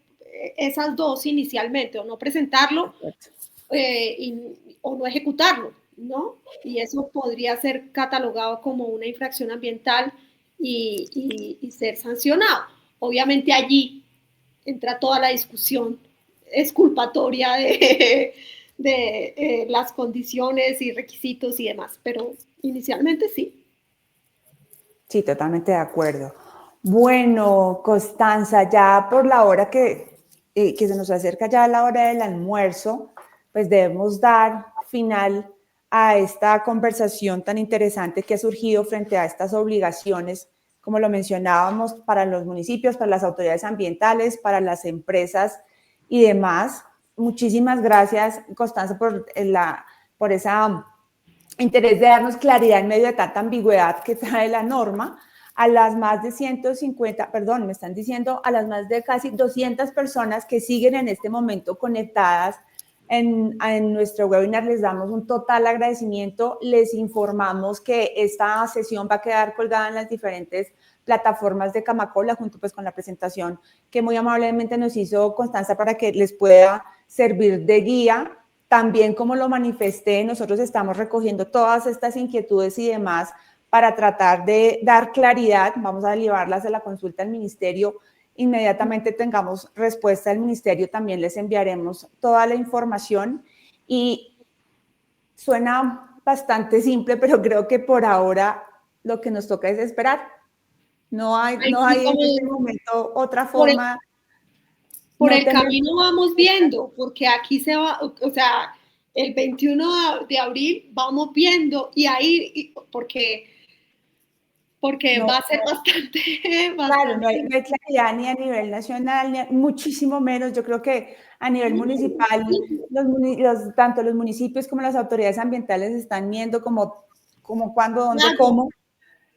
esas dos inicialmente, o no presentarlo o no ejecutarlo, ¿no? Y eso podría ser catalogado como una infracción ambiental y ser sancionado. Obviamente allí entra toda la discusión exculpatoria de las condiciones y requisitos y demás, pero inicialmente sí. Sí, totalmente de acuerdo. Bueno, Constanza, ya por la hora que se nos acerca ya la hora del almuerzo, pues debemos dar final a esta conversación tan interesante que ha surgido frente a estas obligaciones, como lo mencionábamos, para los municipios, para las autoridades ambientales, para las empresas y demás. Muchísimas gracias, Constanza, por esa interés de darnos claridad en medio de tanta ambigüedad que trae la norma. A las más de 150, perdón, me están diciendo, a las más de casi 200 personas que siguen en este momento conectadas en nuestro webinar, les damos un total agradecimiento. Les informamos que esta sesión va a quedar colgada en las diferentes plataformas de Camacola, junto pues con la presentación que muy amablemente nos hizo Constanza para que les pueda servir de guía. También, como lo manifesté, nosotros estamos recogiendo todas estas inquietudes y demás para tratar de dar claridad. Vamos a llevarlas a la consulta al ministerio. Inmediatamente tengamos respuesta del ministerio, también les enviaremos toda la información. Y suena bastante simple, pero creo que por ahora lo que nos toca es esperar. No hay en este momento otra forma. Por el camino vamos viendo, porque aquí se va, o sea, el 21 de abril vamos viendo y ahí, porque va a ser bastante. Claro, no hay claridad ni a nivel nacional, muchísimo menos. Yo creo que a nivel municipal, tanto los municipios como las autoridades ambientales están viendo como cuándo, dónde, cómo.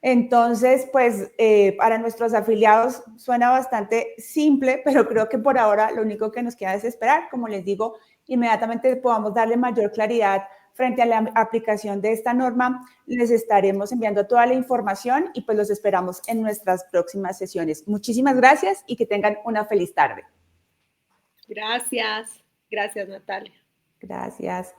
Entonces, pues para nuestros afiliados suena bastante simple, pero creo que por ahora lo único que nos queda es esperar. Como les digo, inmediatamente podamos darle mayor claridad frente a la aplicación de esta norma, les estaremos enviando toda la información y pues los esperamos en nuestras próximas sesiones. Muchísimas gracias y que tengan una feliz tarde. Gracias. Gracias, Natalia. Gracias.